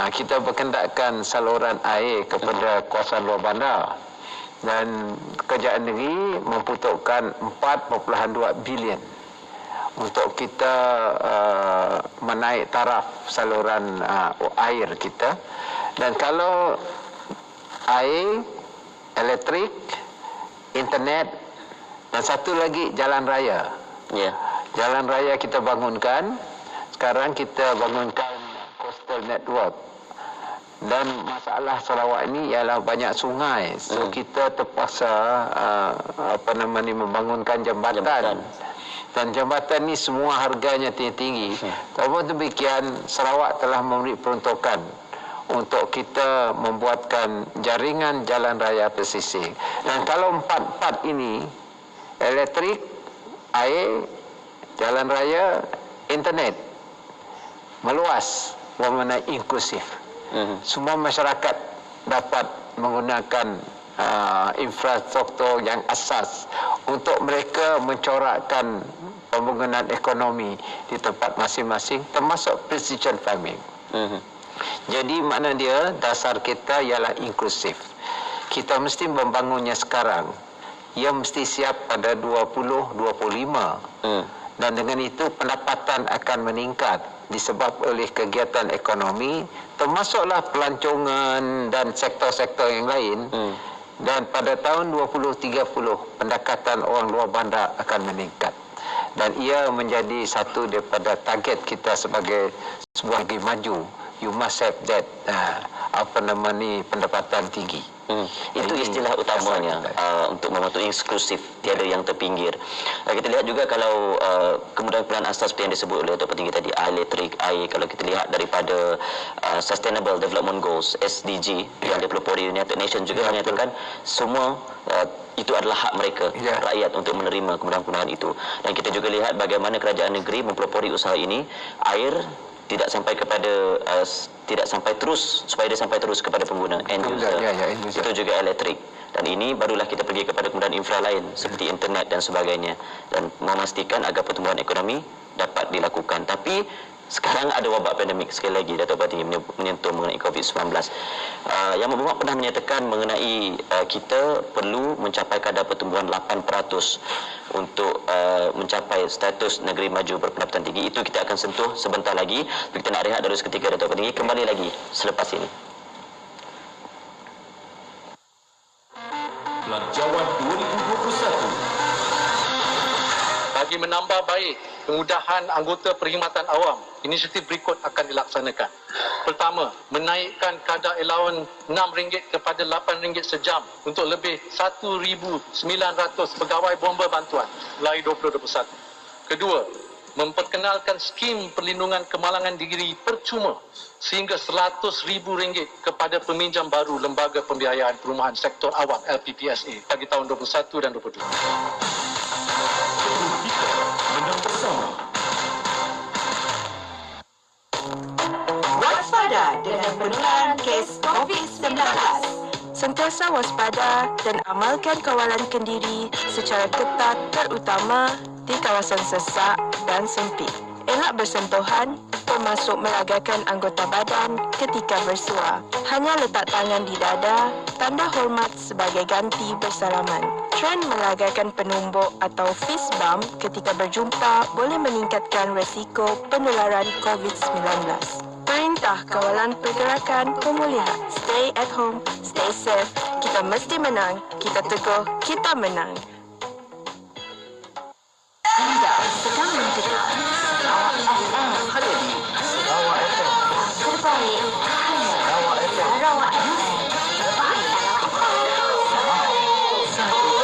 Speaker 3: Kita berkendakkan saluran air kepada kawasan luar bandar, dan kerajaan negeri membutuhkan 4.2 bilion untuk kita menaik taraf saluran air kita. Dan kalau air, elektrik, internet, dan satu lagi jalan raya. Jalan raya kita bangunkan. Sekarang kita bangunkan coastal network, dan masalah Sarawak ini ialah banyak sungai, so kita terpaksa membangunkan jambatan. Dan jambatan ni semua harganya tinggi. Namun demikian, Sarawak telah memberi peruntukan untuk kita membuatkan jaringan jalan raya pesisir. Dan kalau empat ini, elektrik, air, jalan raya, internet, meluas, bermakna inklusif. Semua masyarakat dapat menggunakan infrastruktur yang asas untuk mereka mencorakkan pembangunan ekonomi di tempat masing-masing, termasuk precision farming. Jadi makna dia, dasar kita ialah inklusif. Kita mesti membangunnya sekarang. Ia mesti siap pada 2025. Dan dengan itu pendapatan akan meningkat disebab oleh kegiatan ekonomi, termasuklah pelancongan dan sektor-sektor yang lain. Dan pada tahun 2030 pendapatan orang luar bandar akan meningkat, dan ia menjadi satu daripada target kita sebagai sebuah negeri maju. You must have that pendapatan tinggi.
Speaker 1: Itu istilah utamanya untuk membantu inklusif, tiada yang terpinggir. Kita lihat juga kalau kemudahan pilihan asas seperti yang disebut oleh Datuk Petinggi tadi, elektrik, air. Kalau kita lihat daripada Sustainable Development Goals SDG yang dipelopori United Nations juga menyatakan semua itu adalah hak mereka, rakyat, untuk menerima kemudahan-kemudahan itu. Dan kita juga lihat bagaimana kerajaan negeri mempelopori usaha ini. Air tidak sampai terus supaya dia sampai terus kepada pengguna end user. Itu juga elektrik. Dan ini barulah kita pergi kepada kemudahan infra lain seperti internet dan sebagainya, dan memastikan agar pertumbuhan ekonomi dapat dilakukan. Tapi sekarang ada wabak pandemik, sekali lagi Datuk Petinggi menyentuh mengenai COVID-19. Yang Berhormat pernah menyatakan mengenai kita perlu mencapai kadar pertumbuhan 8% untuk mencapai status negeri maju berpendapatan tinggi. Itu kita akan sentuh sebentar lagi. Kita nak rehat dulu seketika, Datuk Petinggi. Kembali lagi selepas ini.
Speaker 6: Belanjawan 2021.
Speaker 2: Bagi menambah baik kemudahan anggota perkhidmatan awam inisiatif berikut akan dilaksanakan. Pertama, menaikkan kadar allowance RM6 kepada RM8 sejam untuk lebih 1,900 pegawai bomba bantuan mulai 2021. Kedua, memperkenalkan skim perlindungan kemalangan diri percuma sehingga RM100,000 kepada peminjam baru Lembaga Pembiayaan Perumahan Sektor Awam LPPSA bagi tahun 2021 dan 2022.
Speaker 7: Waspada dengan penularan kes COVID-19.
Speaker 8: Sentiasa waspada dan amalkan kawalan kendiri secara ketat, terutama di kawasan sesak dan sempit. Elak bersentuhan, termasuk melagakan anggota badan ketika bersua. Hanya letak tangan di dada, tanda hormat sebagai ganti bersalaman. Tren melagakan penumbuk atau fist bump ketika berjumpa boleh meningkatkan resiko penularan COVID-19. Perintah Kawalan Pergerakan Pemulihan. Stay at home, stay safe. Kita mesti menang. Kita teguh, kita menang.
Speaker 7: Anda sedang mendengar Sarawak FM.
Speaker 3: Hanya di Sarawak FM.
Speaker 7: Terbaik hanya Sarawak FM. Sarawak FM. Terbaik Sarawak FM.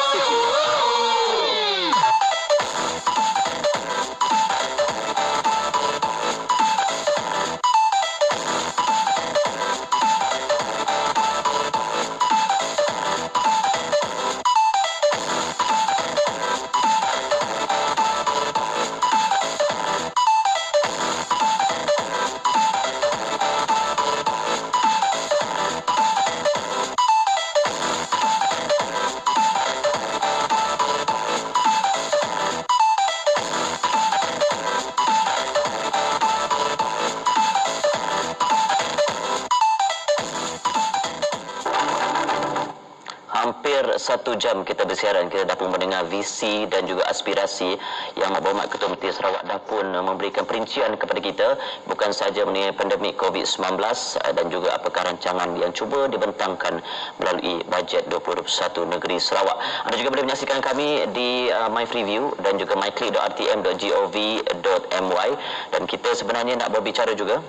Speaker 1: Hampir 1 jam kita bersiaran, kita dah pun mendengar visi dan juga aspirasi yang berhormat Ketua Menteri Sarawak dah pun memberikan perincian kepada kita, bukan sahaja mengenai pandemik COVID-19 dan juga apakah rancangan yang cuba dibentangkan melalui bajet 2021 negeri Sarawak. Anda juga boleh menyaksikan kami di MyFreeview dan juga myclick.rtm.gov.my, dan kita sebenarnya nak berbicara juga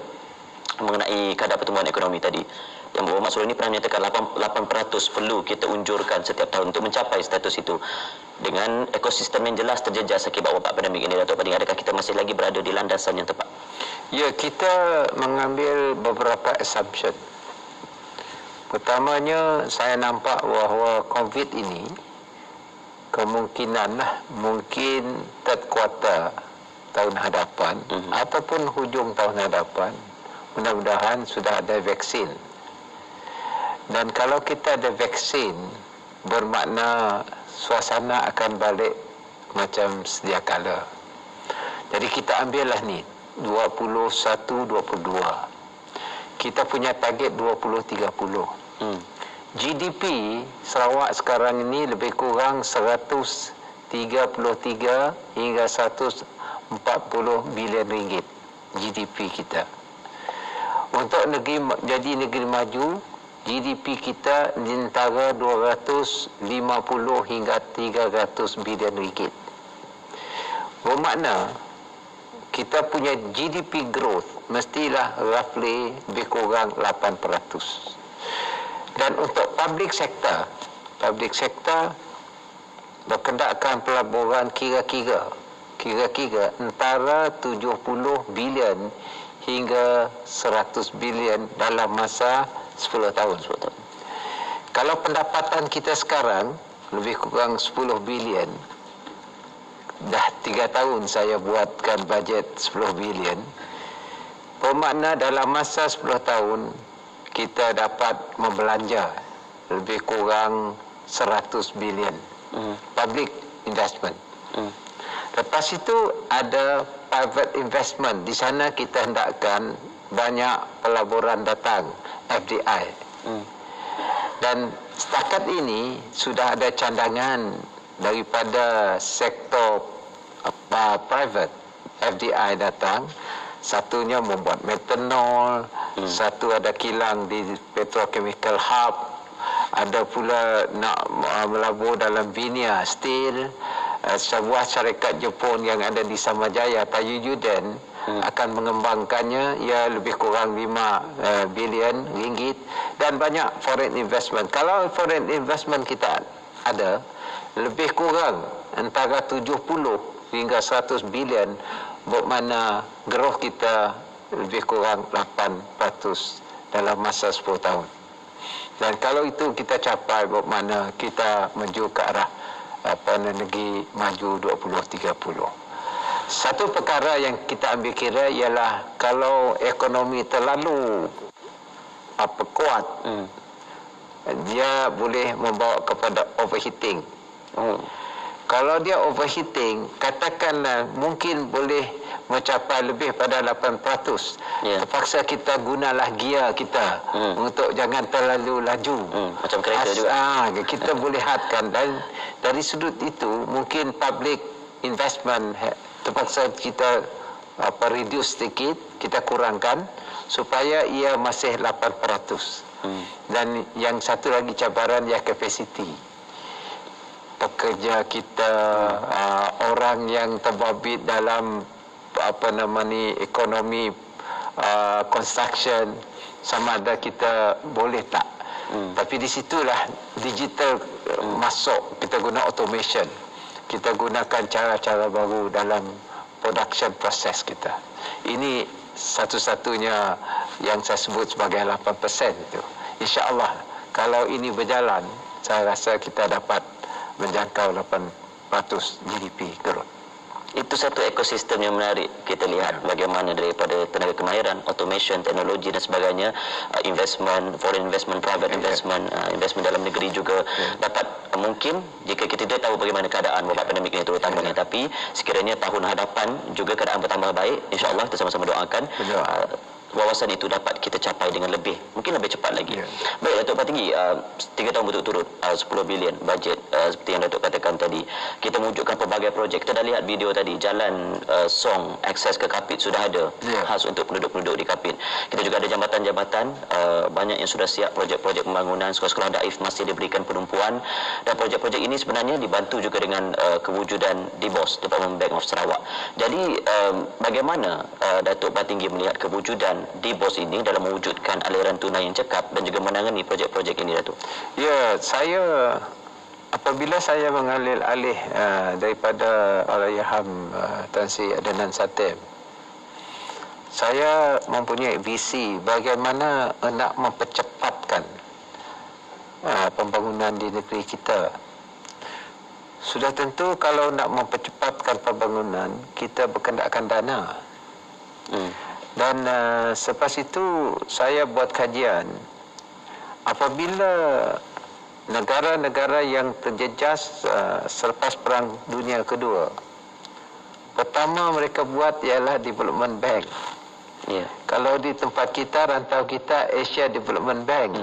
Speaker 1: mengenai kadar pertumbuhan ekonomi tadi. Yang berhormat Suri ini pernah menyatakan 8% perlu kita unjurkan setiap tahun untuk mencapai status itu. Dengan ekosistem yang jelas terjejas akibat wabak pandemik ini, Datuk Pading, adakah kita masih lagi berada di landasan yang tepat?
Speaker 3: Ya, kita mengambil beberapa assumption. Pertamanya, saya nampak bahawa COVID ini kemungkinan mungkin third quarter tahun hadapan ataupun hujung tahun hadapan, mudah-mudahan sudah ada vaksin. Dan kalau kita ada vaksin, bermakna suasana akan balik macam sedia kala. Jadi kita ambillah ni 21-22. Kita punya target 20-30. GDP Sarawak sekarang ini lebih kurang 133 hingga 140 bilion ringgit GDP kita. Untuk jadi negeri maju, GDP kita di antara 250 hingga 300 bilion ringgit. Bermakna kita punya GDP growth mestilah roughly lebih kurang 8%. Dan untuk public sector berkendakkan pelaburan kira-kira antara 70 bilion hingga 100 bilion dalam masa 10 tahun. Kalau pendapatan kita sekarang lebih kurang 10 bilion, dah 3 tahun saya buatkan bajet 10 bilion, bermakna dalam masa 10 tahun kita dapat membelanja lebih kurang 100 bilion public investment. Lepas itu ada private investment. Di sana kita hendakkan banyak pelaburan datang, FDI. Dan setakat ini sudah ada candangan daripada sektor private, FDI datang. Satunya membuat metanol, satu ada kilang di petrochemical hub, ada pula nak melabur dalam Vinya Steel, sebuah syarikat Jepun yang ada di Samajaya, Tayu Yuden, akan mengembangkannya. Ia lebih kurang 5 bilion ringgit dan banyak foreign investment. Kalau foreign investment kita ada lebih kurang antara 70 hingga 100 bilion, bermakna growth kita lebih kurang 8% dalam masa 10 tahun. Dan kalau itu kita capai, bermakna kita menuju ke arah negeri maju 2030. Satu perkara yang kita ambil kira ialah kalau ekonomi terlalu kuat, dia boleh membawa kepada overheating. Kalau dia overheating, katakanlah mungkin boleh mencapai lebih pada 8%. Terpaksa kita gunalah gear kita untuk jangan terlalu laju.
Speaker 1: Macam kereta juga.
Speaker 3: Kita boleh hadkan, dan dari sudut itu mungkin public investment terpaksa kita reduce sedikit, kita kurangkan supaya ia masih 8%. Dan yang satu lagi cabaran ya capacity. Pekerja kita, orang yang terbabit dalam ekonomi construction, sama ada kita boleh tak. Tapi di situlah digital masuk, kita guna automation, kita gunakan cara-cara baru dalam production process kita. Ini satu-satunya yang saya sebut sebagai 8% itu. InsyaAllah kalau ini berjalan, saya rasa kita dapat menjangkau 8% GDP growth.
Speaker 1: Itu satu ekosistem yang menarik. Kita lihat bagaimana daripada tenaga kemahiran, automation, teknologi dan sebagainya, investment, foreign investment, private investment, investment dalam negeri juga dapat mungkin jika kita tidak tahu bagaimana keadaan wabak pandemik ini terutamanya, tapi sekiranya tahun hadapan juga keadaan bertambah baik, insya-Allah kita sama-sama doakan wawasan itu dapat kita capai dengan mungkin lebih cepat lagi. Baik, Datuk Patinggi, 3 tahun berturut-turut 10 bilion bajet seperti yang Datuk katakan tadi. Kita mewujudkan pelbagai projek. Kita dah lihat video tadi, jalan Song akses ke Kapit sudah ada khas untuk penduduk-penduduk di Kapit. Kita juga ada jambatan-jambatan banyak yang sudah siap, projek-projek pembangunan, sekolah-sekolah daif masih diberikan penumpuan, dan projek-projek ini sebenarnya dibantu juga dengan kewujudan DBOS, Department Bank of Sarawak. Jadi bagaimana Datuk Patinggi melihat kewujudan DBOS ini dalam mewujudkan aliran tunai yang cekap dan juga menangani projek-projek ini, Datuk?
Speaker 3: Ya, apabila saya mengambil alih daripada Allahyarham Tan Sri Adnan Satem, saya mempunyai visi bagaimana nak mempercepatkan pembangunan di negeri kita. Sudah tentu kalau nak mempercepatkan pembangunan, kita berkendakkan dana. Dan selepas itu saya buat kajian, apabila negara-negara yang terjejas selepas Perang Dunia Kedua, pertama mereka buat ialah Development Bank. Kalau di tempat kita, rantau kita, Asia Development Bank.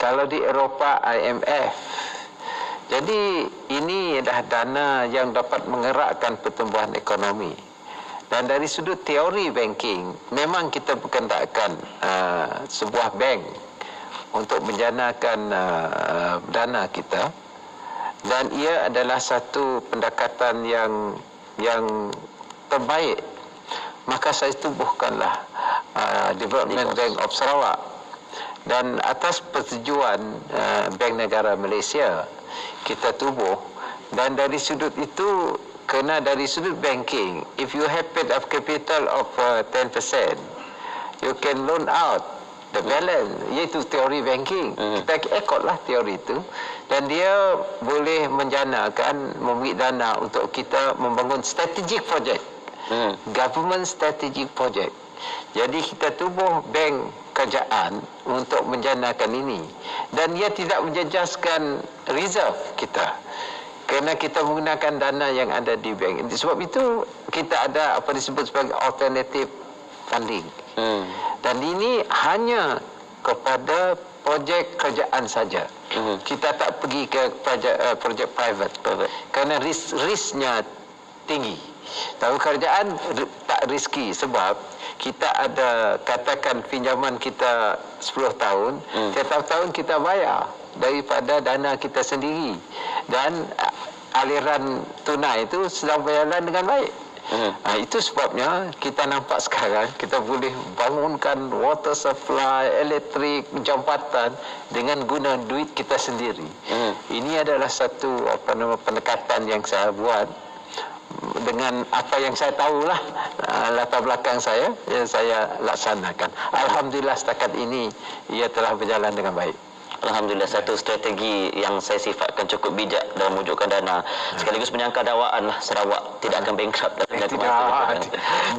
Speaker 3: Kalau di Eropah, IMF. Jadi ini adalah dana yang dapat menggerakkan pertumbuhan ekonomi. Dan dari sudut teori banking, memang kita berkendakkan sebuah bank untuk menjanakan dana kita, dan ia adalah satu pendekatan yang terbaik. Maka saya tubuhkanlah Development Bank of Sarawak, dan atas persetujuan Bank Negara Malaysia kita tubuh. Dan dari sudut itu, kerana dari sudut banking, if you have paid up capital of 10%, you can loan out the balance, iaitu teori banking. Kita ikutlah teori itu, dan dia boleh menjanakan, memberi dana untuk kita membangun strategic project, government strategic project. Jadi kita tubuh bank kerajaan untuk menjanakan ini, dan dia tidak menjejaskan reserve kita, kerana kita menggunakan dana yang ada di bank. Sebab itu kita ada apa disebut sebagai alternative funding. Dan ini hanya kepada projek kerajaan saja. Kita tak pergi ke projek private. Kerana risknya tinggi. Tapi kerajaan tak riski, sebab kita ada, katakan pinjaman kita 10 tahun, setiap tahun kita bayar daripada dana kita sendiri, dan aliran tunai itu sedang berjalan dengan baik. Itu sebabnya kita nampak sekarang kita boleh bangunkan water supply, elektrik, jambatan dengan guna duit kita sendiri. Ini adalah satu pendekatan yang saya buat dengan apa yang saya tahulah, latar belakang saya, yang saya laksanakan. Alhamdulillah setakat ini ia telah berjalan dengan baik.
Speaker 1: Alhamdulillah, satu strategi yang saya sifatkan cukup bijak dalam mewujudkan dana, sekaligus menyangka dakwaan Sarawak tidak akan bankrupt dalam jangka masa.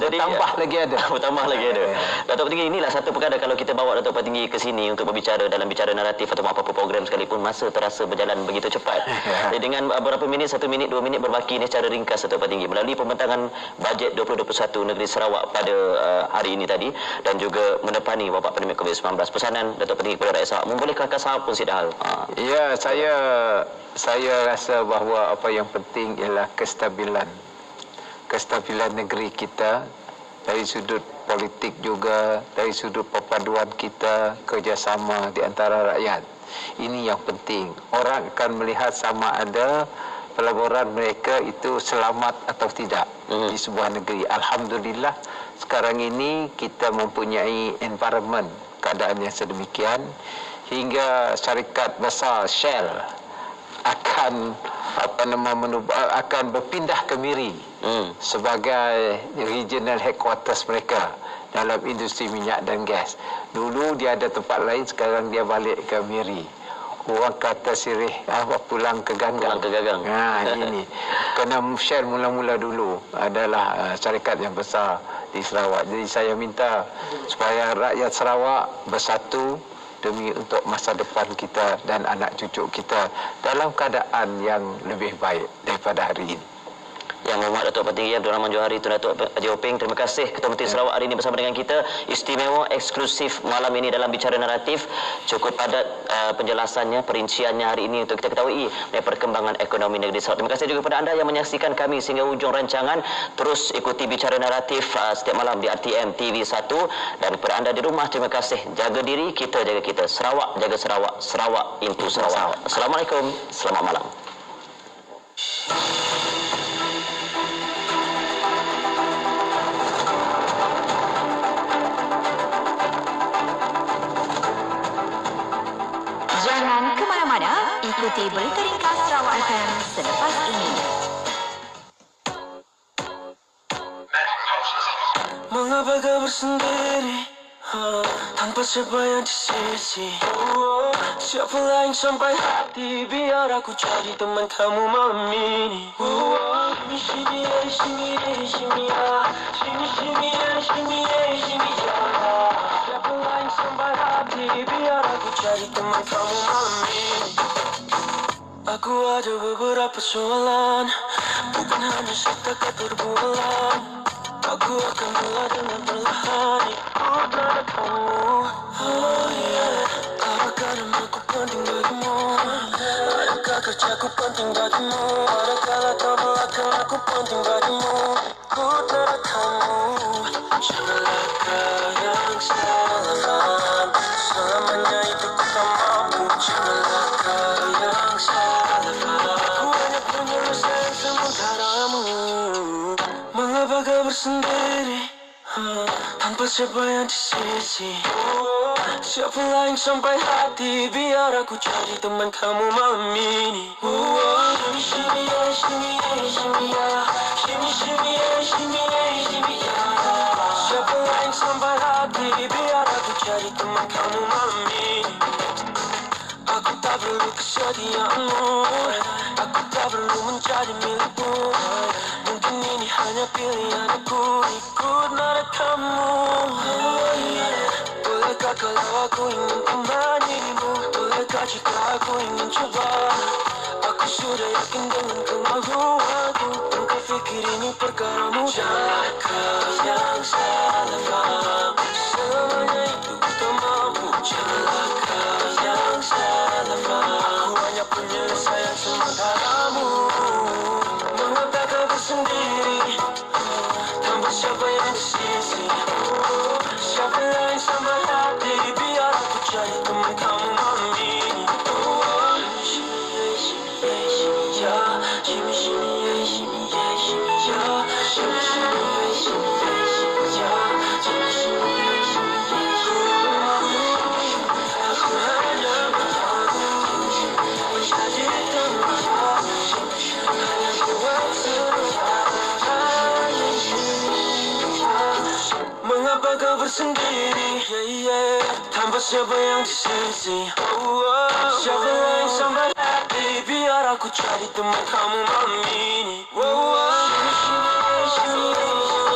Speaker 1: Jadi
Speaker 3: tambah lagi ada.
Speaker 1: Bertambah lagi ada. Datuk Petinggi, inilah satu perkara kalau kita bawa Datuk Petinggi ke sini untuk berbicara dalam bicara naratif atau apa-apa program sekalipun, masa terasa berjalan begitu cepat. Jadi dengan beberapa minit, 1 minit, 2 minit berbaki ini secara ringkas Datuk Petinggi melalui pembentangan bajet 2021 negeri Sarawak pada hari ini tadi dan juga menepani wabak pandemik COVID-19. Pesanan Datuk Petinggi kepada rakyat Sarawak, membolehkah pun sidahal.
Speaker 3: Ya, saya rasa bahawa apa yang penting ialah kestabilan negeri kita dari sudut politik juga, dari sudut perpaduan kita, kerjasama di antara rakyat. Ini yang penting. Orang akan melihat sama ada pelaburan mereka itu selamat atau tidak di sebuah negeri. Alhamdulillah sekarang ini kita mempunyai environment, keadaan yang sedemikian hingga syarikat besar Shell akan akan berpindah ke Miri sebagai regional headquarters mereka dalam industri minyak dan gas. Dulu dia ada tempat lain, sekarang dia balik ke Miri. Orang kata sirih pulang ke Ganggang. Ini kerana Shell mula-mula dulu adalah syarikat yang besar di Sarawak. Jadi saya minta supaya rakyat Sarawak bersatu demi untuk masa depan kita dan anak cucu kita dalam keadaan yang lebih baik daripada hari ini.
Speaker 1: Yang Mohd Datuk Petinggi Abdul Rahman Johari, Tun Datuk Haji Openg, terima kasih Ketua Menteri Sarawak hari ini bersama dengan kita. Istimewa, eksklusif malam ini dalam bicara naratif. Cukup padat penjelasannya, perinciannya hari ini untuk kita ketahui perkembangan ekonomi negeri Sarawak. Terima kasih juga kepada anda yang menyaksikan kami sehingga ujung rancangan. Terus ikuti bicara naratif setiap malam di RTM TV 1. Dan kepada anda di rumah, terima kasih. Jaga diri, kita jaga kita. Sarawak jaga Sarawak, Sarawak into Sarawak. Assalamualaikum, selamat malam.
Speaker 7: Jangan ke mana-mana, ikuti berita ringkas Sarawak FM selepas ini.
Speaker 9: Mengapa kau bersendiri tanpa siapa yang di sisi? Siapa lain sampai hati, biar aku jadi teman kamu malam ini. Shimmy, shimmy, shimmy, shimmy, shimmy, shimmy, shimmy, shimmy, siapa lain sampai hati, biar aku jadi teman kamu malam ini. Aku ada beberapa soalan, bukan hanya setakat perbualan. Aku akan mulai dengan perlahan, ikut nada kamu. Apakah aku penting bagimu? Adakah kerjaku penting bagimu? Adakah latar belakang aku penting bagimu? Ikut nada kamu. Janganlah kau yang salah faham, selamanya itu ku tak mampu. Janganlah kau yang salah faham, ku hanya punya rasa yang sementaramu. Mengapa kau bersendiri tanpa siapa yang di sisi? Siapa lain sampai hati, biar aku jadi teman kamu malam ini. Shimmy, shimmy, shimmy, shimmy, shimmy, shimmy, shimmy, siapa lain sampai hati, biar aku jadi teman kamu malam ini. Aku tak perlu kesediaanmu, aku tak perlu menjadi milikmu. Mungkin ini hanya pilihan aku, ikut nada kamu. Bolehkah kalau aku ingin temanimu? Bolehkah jika aku ingin coba? Aku sudah yakin dengan kemahuanku, engkau fikir ini perkaramu. Janganlah kau yang salah faham, selamanya itu ku tak mampu. Janganlah kau yang salah faham, aku hanya punya rasa yang sementaramu. Mengapa kau bersendiri tanpa siapa yang di sisi? Siapa lain sama hati, biar aku jadi teman kamu malam ini. Shimmy, shimmy, shimmy, shimmy, shimmy, shimmy, shimmy, shimmy, kau bersendiri, tanpa siapa yang di sisi. Siapa yang sampai hati, biar aku jadi teman kamu malam ini.